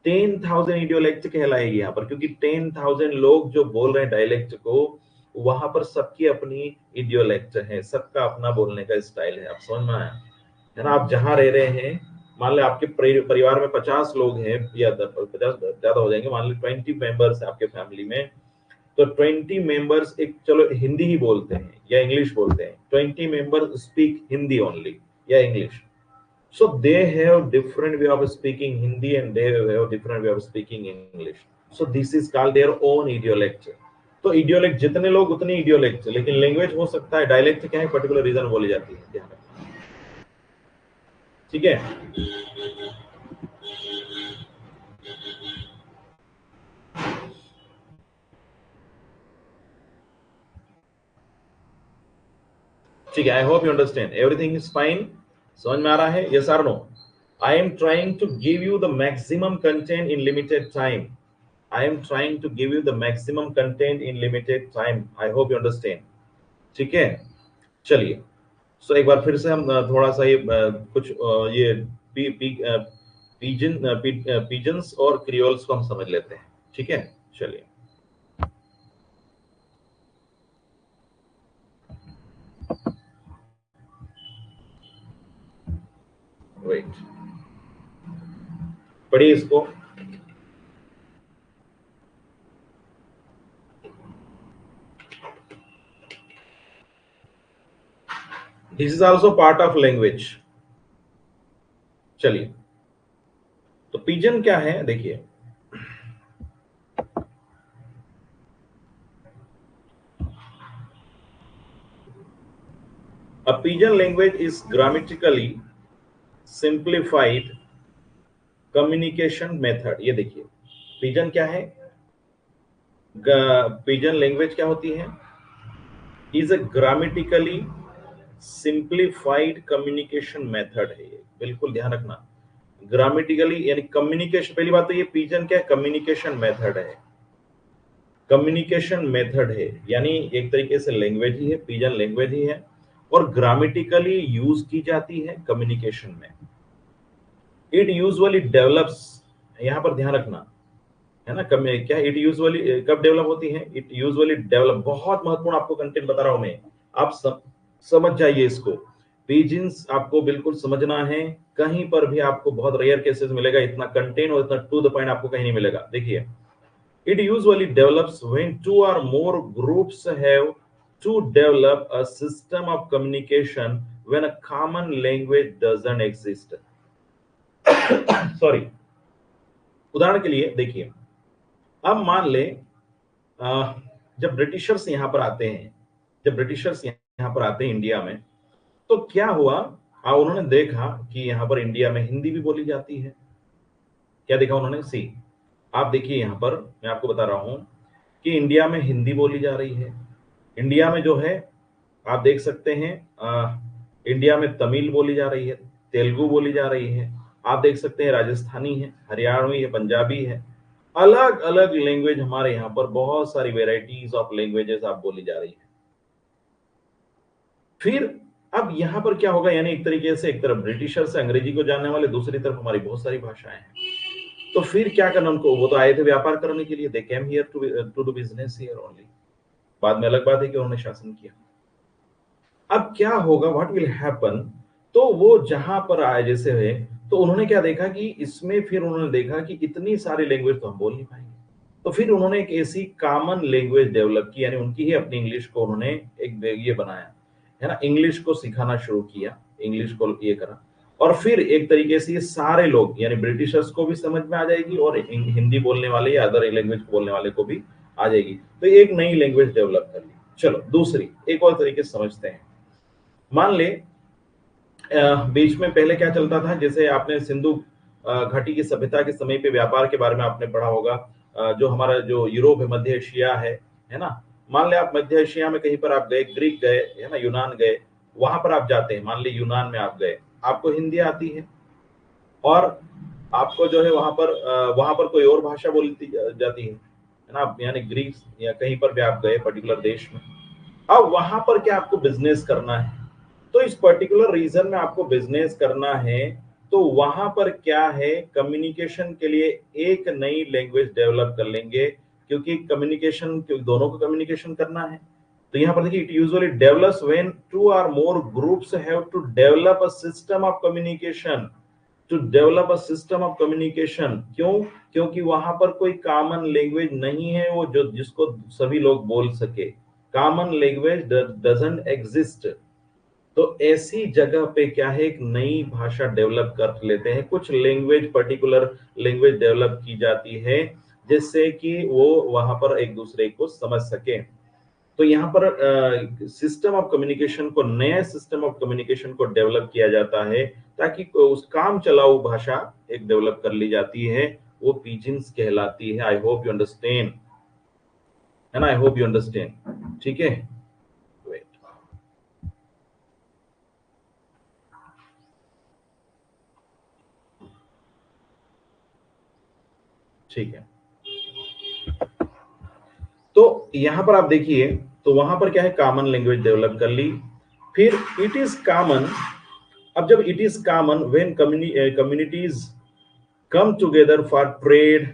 10,000 इडियोलेक्ट कहलाएगी यहाँ पर, क्योंकि 10,000 लोग जो बोल रहे हैं डायलेक्ट को, वहां पर सबकी अपनी इडियोलेक्ट है, सबका अपना बोलने का स्टाइल है। आप समझ में आया, है ना। आप जहां रह रहे हैं, मान लो आपके परिवार में 50 लोग हैं या 50 ज्यादा हो जाएंगे, मान लो 20 मेंबर्स है आपके फैमिली में, तो 20 मेंबर्स एक चलो हिंदी ही बोलते हैं या इंग्लिश बोलते हैं, 20 मेंबर्स स्पीक हिंदी ओनली या English. So they have different way of speaking Hindi and they have different way of speaking English. So this is called their own idiolect। तो इडियोलेक्ट जितने लोग उतनी इडियोलेक्ट, लेकिन लैंग्वेज हो सकता है, डायलेक्ट क्या है, पर्टिकुलर रीजन बोली जाती है, ध्यान रखना, ठीक है। ठीक है, I hope you understand, everything is fine, समझ में आ रहा है, यस और no. I am trying to give you the maximum content in limited time. I am trying to give you the maximum content in limited time. I hope you understand. ठीक है, चलिए। सो एक बार फिर से हम थोड़ा सा ये कुछ ये पिजन्स और क्रियोल्स को हम समझ लेते हैं, ठीक है। चलिए, वेट, पढ़िए इसको। This is also part of language. चलिए, तो पिजन क्या है देखिए, a pidgin language is grammatically simplified communication method। ये देखिए, पिजन क्या है, पिजन लैंग्वेज क्या होती है, is a grammatically simplified communication method है ये, बिल्कुल ध्यान रखना। ग्रामेटिकली यानी कम्युनिकेशन, पहली बात तो ये पिजन क्या है, कम्युनिकेशन मेथड है, कम्युनिकेशन मेथड है, यानी एक तरीके से लैंग्वेज ही है, पिजन लैंग्वेज ही है, और ग्रामेटिकली यूज की जाती है कम्युनिकेशन में। इट यूजुअली डेवलप्स, यहां पर ध्यान रखना है ना, कब क्या इट यूजुअली कब डेवलप होती है, इट यूजुअली डेवलप, बहुत महत्वपूर्ण आपको कंटेंट बता रहा हूं मैं, आप समझ जाइए इसको। पिजिन्स आपको बिल्कुल समझना है, कहीं पर भी आपको बहुत रेयर केसेस मिलेगा, इतना कंटेंट और इतना टू द पॉइंट आपको कहीं नहीं मिलेगा। देखिए, it usually develops when two or more groups have to develop a system of communication when a common language doesn't exist. Sorry, उदाहरण के लिए देखिए, अब मान ले जब ब्रिटिशर्स यहां पर आते हैं, जब ब्रिटिशर्स यहां पर आते हैं इंडिया में, तो क्या हुआ, उन्होंने देखा कि यहां पर इंडिया में हिंदी भी बोली जाती है। क्या देखा उन्होंने, सी, आप देखिए यहां पर मैं आपको बता रहा हूं कि इंडिया में हिंदी बोली जा रही है, इंडिया में जो है आप देख सकते हैं, इंडिया में तमिल बोली जा रही है, तेलुगु बोली जा रही है, आप देख सकते हैं राजस्थानी है, हरियाणवी है, पंजाबी है, अलग अलग लैंग्वेज हमारे यहाँ पर बहुत सारी वेराइटीज ऑफ लैंग्वेजेस आप बोली जा रही है। फिर अब यहां पर क्या होगा, यानी एक तरीके से एक तरफ ब्रिटिशर से अंग्रेजी को जानने वाले, दूसरी तरफ हमारी बहुत सारी भाषाएं हैं, तो फिर क्या करना उनको, वो तो आए थे व्यापार करने के लिए, they came here to do business here only. बाद में अलग बात है कि उन्होंने शासन किया। अब क्या होगा, व्हाट विल हैपन, तो वो जहां पर आए जैसे है, तो उन्होंने क्या देखा कि इसमें, फिर उन्होंने देखा कि इतनी सारी लैंग्वेज तो हम बोल नहीं पाएंगे, तो फिर उन्होंने एक ऐसी कॉमन लैंग्वेज डेवलप की, यानी उनकी ही अपनी इंग्लिश को उन्होंने एक ये बनाया है ना, इंग्लिश को सिखाना शुरू किया, इंग्लिश को ये करा, और फिर एक तरीके से ये सारे लोग, यानी ब्रिटिशर्स को भी समझ में आ जाएगी और हिंदी बोलने वाले या अदर लैंग्वेज बोलने वाले को भी आ जाएगी, तो एक नई लैंग्वेज डेवलप कर ली। चलो दूसरी एक और तरीके से समझते हैं। मान ले बीच में पहले क्या चलता था, जैसे आपने सिंधु घाटी की सभ्यता के समय पे व्यापार के बारे में आपने पढ़ा होगा, जो हमारा जो यूरोप है, मध्य एशिया है ना, मान ले आप मध्य एशिया में कहीं पर आप गए, ग्रीक गए है ना, यूनान गए, वहां पर आप जाते हैं, मान ली यूनान में आप गए, आपको हिंदी आती है, और आपको जो है वहां पर कोई और भाषा बोलती जाती है ना, यानी ग्रीक या कहीं पर भी आप गए पर्टिकुलर देश में, अब वहां पर क्या आपको बिजनेस करना है, तो इस पर्टिकुलर रीजन में आपको बिजनेस करना है, तो वहां पर क्या है, कम्युनिकेशन के लिए एक नई लैंग्वेज डेवलप कर लेंगे, क्योंकि कम्युनिकेशन, क्योंकि दोनों को कम्युनिकेशन करना है। तो यहां पर देखिए, it usually develops when two or more groups have to develop a system of communication, to develop a system of communication, क्यों, क्योंकि वहां पर कोई कॉमन लैंग्वेज नहीं है वो जो जिसको सभी लोग बोल सके, कॉमन लैंग्वेज डजंट एग्जिस्ट। तो ऐसी जगह पे क्या है, एक नई भाषा डेवलप कर लेते हैं, कुछ लैंग्वेज, पर्टिकुलर लैंग्वेज डेवलप की जाती है, जिससे कि वो वहां पर एक दूसरे को समझ सके। तो यहाँ पर सिस्टम ऑफ कम्युनिकेशन को, नया सिस्टम ऑफ कम्युनिकेशन को डेवलप किया जाता है, ताकि उस काम चलाऊ भाषा एक डेवलप कर ली जाती है, वो पिजिन्स कहलाती है। आई होप यू अंडरस्टैंड, है ना, आई होप यू अंडरस्टैंड, ठीक है। ठीक है, तो यहां पर आप देखिए, तो वहां पर क्या है, कॉमन लैंग्वेज डेवलप कर ली, फिर इट इज कॉमन। अब जब it is common when communities come together for trade,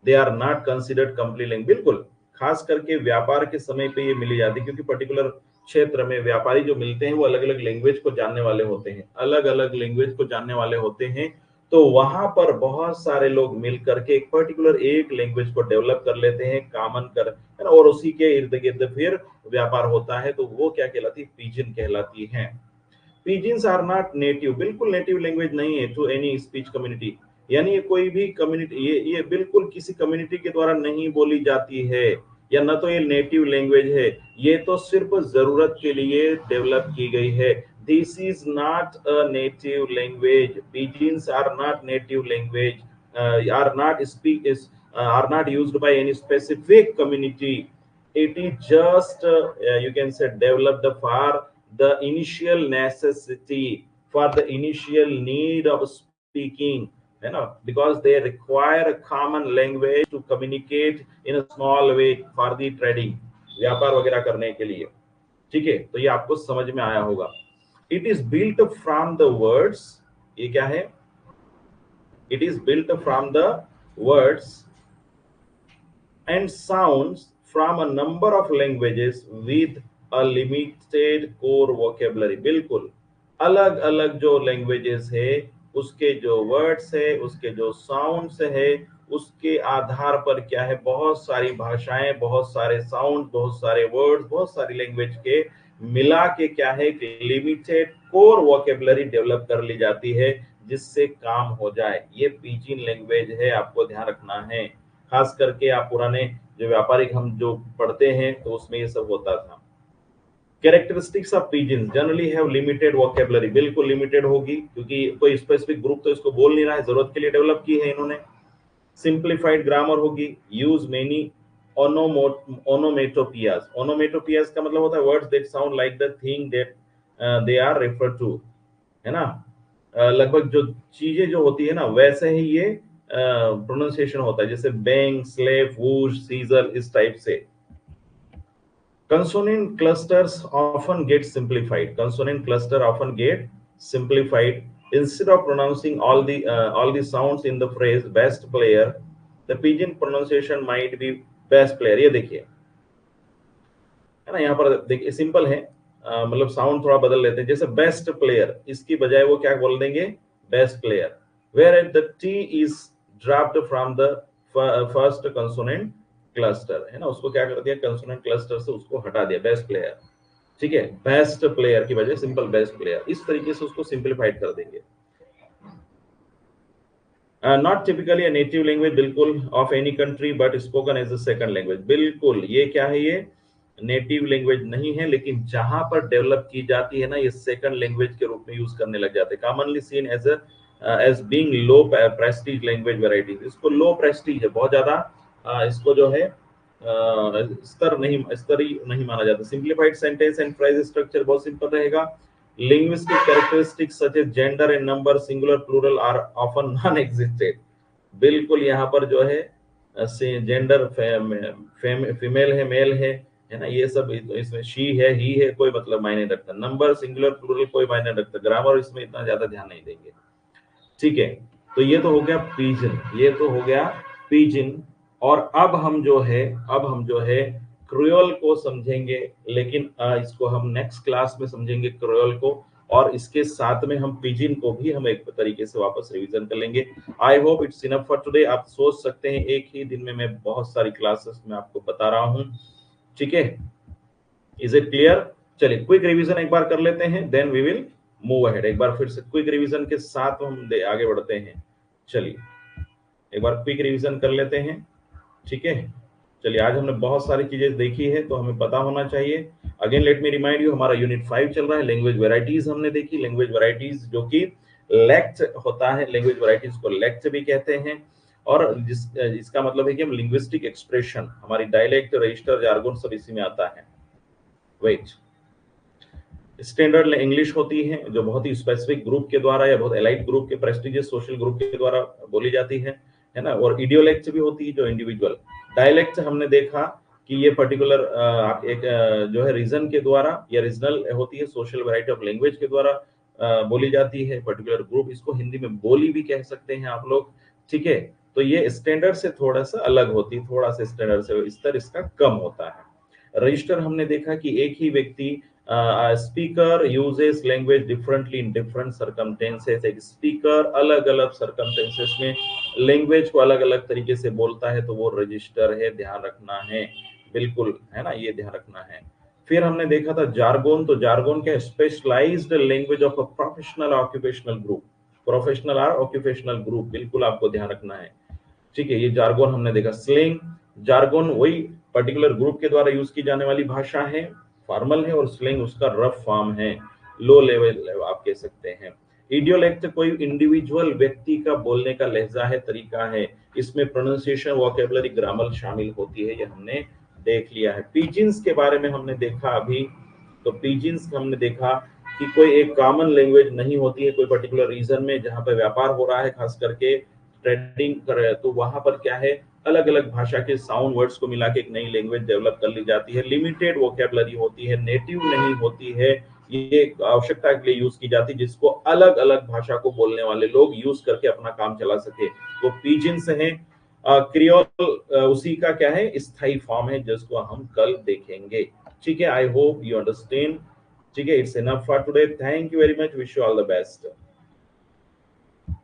they are not considered complete language, बिल्कुल, खास करके व्यापार के समय पे ये मिली जाती है, क्योंकि पर्टिकुलर क्षेत्र में व्यापारी जो मिलते हैं वो अलग अलग लैंग्वेज को जानने वाले होते हैं, अलग अलग लैंग्वेज को जानने वाले होते हैं, तो वहां पर बहुत सारे लोग मिल करके एक पर्टिकुलर एक लैंग्वेज को डेवलप कर लेते हैं, कॉमन कर, है ना, और उसी के इर्द गिर्द फिर व्यापार होता है, तो वो क्या कहलाती है, पिजिन कहलाती है। पिजिन्स आर नॉट नेटिव, बिल्कुल नेटिव लैंग्वेज नहीं है टू एनी स्पीच कम्युनिटी, यानी ये कोई भी कम्युनिटी, ये बिल्कुल किसी कम्युनिटी के द्वारा नहीं बोली जाती है, या ना तो ये नेटिव लैंग्वेज है, ये तो सिर्फ जरूरत के लिए डेवलप की गई है। This is not a native language, pidgins are not native language, are not speak is are not used by any specific community, it is just you can say developed for the initial necessity for the initial need of speaking, है ना, because they require a common language to communicate in a small way for the trading, व्यापार वगैरह करने के लिए। ठीक है, तो ये आपको समझ में आया होगा। It is built from the words, ये क्या है, it is built from the words and sounds from a number of languages with a limited core vocabulary। बिल्कुल अलग अलग जो लैंग्वेजेस है उसके जो वर्ड्स है, उसके जो साउंड्स है, उसके आधार पर क्या है, बहुत सारी भाषाएं, बहुत सारे साउंड, बहुत सारे वर्ड्स, बहुत सारी लैंग्वेज के मिला के क्या है, लिमिटेड कोर वोकेबलरी डेवलप कर ली जाती है जिससे काम हो जाए। ये पिजिन लैंग्वेज है, आपको ध्यान रखना है। खास करके आप पुराने जो व्यापारिक हम जो पढ़ते हैं तो उसमें ये सब होता था। Characteristics of pidgin generally have limited vocabulary, बिल्कुल लिमिटेड होगी क्योंकि कोई स्पेसिफिक ग्रुप तो इसको बोल नहीं रहा है, जरूरत के लिए डेवलप की है इन्होंने। सिंप्लीफाइड ग्रामर होगी, यूज मेनी ओनोमेटोपियाज। ओनोमेटोपियाज का मतलब होता है words that sound like the thing that they are refer to, है ना, लगभग जो चीजें जो होती है ना वैसे ही ये प्रोनाउंसिएशन होता है, जैसे बैंक, स्लेव, वूश, सीजर, इस टाइप से। Consonant clusters often get simplified, consonant cluster often get simplified instead of pronouncing all the sounds in the phrase best player, the pidgin pronunciation might be best player। ये देखिए, है ना, यहाँ पर देखिए simple है, मतलब साउंड थोड़ा बदल लेते हैं, जैसे बेस्ट प्लेयर इसकी बजाय वो क्या बोल देंगे, best player, where at the T is dropped from the first consonant cluster, है ना, उसको क्या कर दिया, कंसोनेंट क्लस्टर से उसको हटा दिया, बेस्ट प्लेयर। ठीक है, बेस्ट प्लेयर की बजाय सिंपल बेस्ट प्लेयर, इस तरीके से उसको सिंप्लीफाइड कर देंगे। Not typically a native language, बिल्कुल, of any country but spoken as a second language, बिल्कुल ये क्या है, ये नेटिव लैंग्वेज नहीं है, लेकिन जहां पर डेवलप की जाती है ना ये सेकंड लैंग्वेज के रूप में यूज करने लग जाते हैं। कॉमनली सीन एज बीइंग लो प्रेस्टीज लैंग्वेज वैरायटीज, इसको लो प्रेस्टीज है बहुत ज्यादा, इसको जो है स्तरीय नहीं माना जाता। Simplified sentence and phrase structure बहुत सिंपल रहेगा। Linguistic characteristics such as gender and number, singular, plural are often non-existent। बिल्कुल यहाँ पर जो है जेंडर फीमेल है, मेल है ना, ये सब इसमें शी है, ही है, कोई मतलब मायने रखता। नंबर, सिंगुलर, प्लूरल कोई मायने रखता। ग्रामर इसमें इतना ज्यादा ध्यान नहीं देंगे। ठीक है, तो ये तो हो गया पिजिन, ये तो हो गया पिजिन। और अब हम जो है क्रियोल को समझेंगे, लेकिन इसको हम नेक्स्ट क्लास में समझेंगे क्रियोल को, और इसके साथ में हम पिजिन को भी हम एक तरीके से वापस रिवीजन कर लेंगे। I hope it's enough for today. आप सोच सकते हैं एक ही दिन में मैं बहुत सारी क्लासेस में आपको बता रहा हूं। ठीक है, इज इट क्लियर? चलिए क्विक रिवीजन एक बार कर लेते हैं, then we will move ahead. एक बार फिर से क्विक रिवीजन के साथ हम आगे बढ़ते हैं। चलिए एक बार क्विक रिवीजन कर लेते हैं। ठीक है, चलिए आज हमने बहुत सारी चीजें देखी है तो हमें पता होना चाहिए। Again let me remind you, हमारा यूनिट 5 चल रहा है, लैंग्वेज वैरायटीज हमने देखी। लैंग्वेज वैरायटीज जो कि लेक्ट होता है, लैंग्वेज वैरायटीज को लेक्ट भी कहते हैं, और इसका मतलब है कि हम लिंग्विस्टिक एक्सप्रेशन, हमारी डायलेक्ट, रजिस्टर, जार्गन सब इसी में आता है। वेट, स्टैंडर्ड इंग्लिश होती है जो बहुत ही स्पेसिफिक ग्रुप के द्वारा या बहुत एलाइट ग्रुप के, प्रेस्टिजियस सोशल ग्रुप के द्वारा बोली जाती है ना। और इडियोलेक्ट भी होती है जो इंडिविजुअल। डायलेक्ट हमने देखा कि ये पर्टिकुलर एक जो है रीजन के द्वारा या रीजनल होती है, सोशल वैरायटी ऑफ लैंग्वेज के द्वारा बोली जाती है पर्टिकुलर ग्रुप, इसको हिंदी में बोली भी कह सकते हैं आप लोग। ठीक है, तो ये स्टैंडर्ड से थोड़ा सा अलग होती है, थोड़ा सा स्टैंडर्ड से स्तर इसका कम होता है। रजिस्टर हमने देखा कि एक ही व्यक्ति speaker uses language differently in different circumstances. एक स्पीकर अलग अलग सर्कमस्टेंसेस में लैंग्वेज को अलग अलग तरीके से बोलता है तो वो रजिस्टर है, ध्यान रखना है, बिल्कुल, है ना, ये ध्यान रखना है। फिर हमने देखा था जार्गोन, तो जार्गोन क्या, specialised language of a professional occupational group, professional और ऑक्यूपेशनल ग्रुप, बिल्कुल आपको ध्यान रखना है। ठीक है, ये जार्गोन हमने देखा। स्लैंग, जार्गोन वही पर्टिकुलर ग्रुप के द्वारा यूज की जाने वाली भाषा है, फॉर्मल है, और स्लैंग उसका रफ फॉर्म है, लो लेवल आप कह सकते हैं। इडियोलेक्ट कोई इंडिविजुअल व्यक्ति का बोलने का लहजा है, तरीका है, इसमें प्रोनाउंसिएशन, वोकैबुलरी, ग्रामर शामिल होती है, ये हमने देख लिया है। पिजिन्स के बारे में हमने देखा अभी, तो पिजिन्स हमने देखा कि कोई एक कॉमन लैंग्वेज नहीं होती है कोई पर्टिकुलर रीजन में जहां पर व्यापार हो रहा है, खास करके ट्रेडिंग कर रहे हैं, तो वहां पर क्या है अलग अलग भाषा के साउंड वर्ड्स को मिला के एक नई लैंग्वेज डेवलप कर ली जाती है। लिमिटेड वोकेबलरी होती है, नेटिव नहीं होती है, ये एक आवश्यकता के लिए यूज की जाती है जिसको अलग अलग भाषा को बोलने वाले लोग यूज करके अपना काम चला सके। तो पिजिन्स हैं। क्रियोल उसी का क्या है स्थायी फॉर्म है जिसको हम कल देखेंगे। ठीक है, आई होप यू अंडरस्टैंड। ठीक है, it's enough for today. Thank you very much, wish you all the best.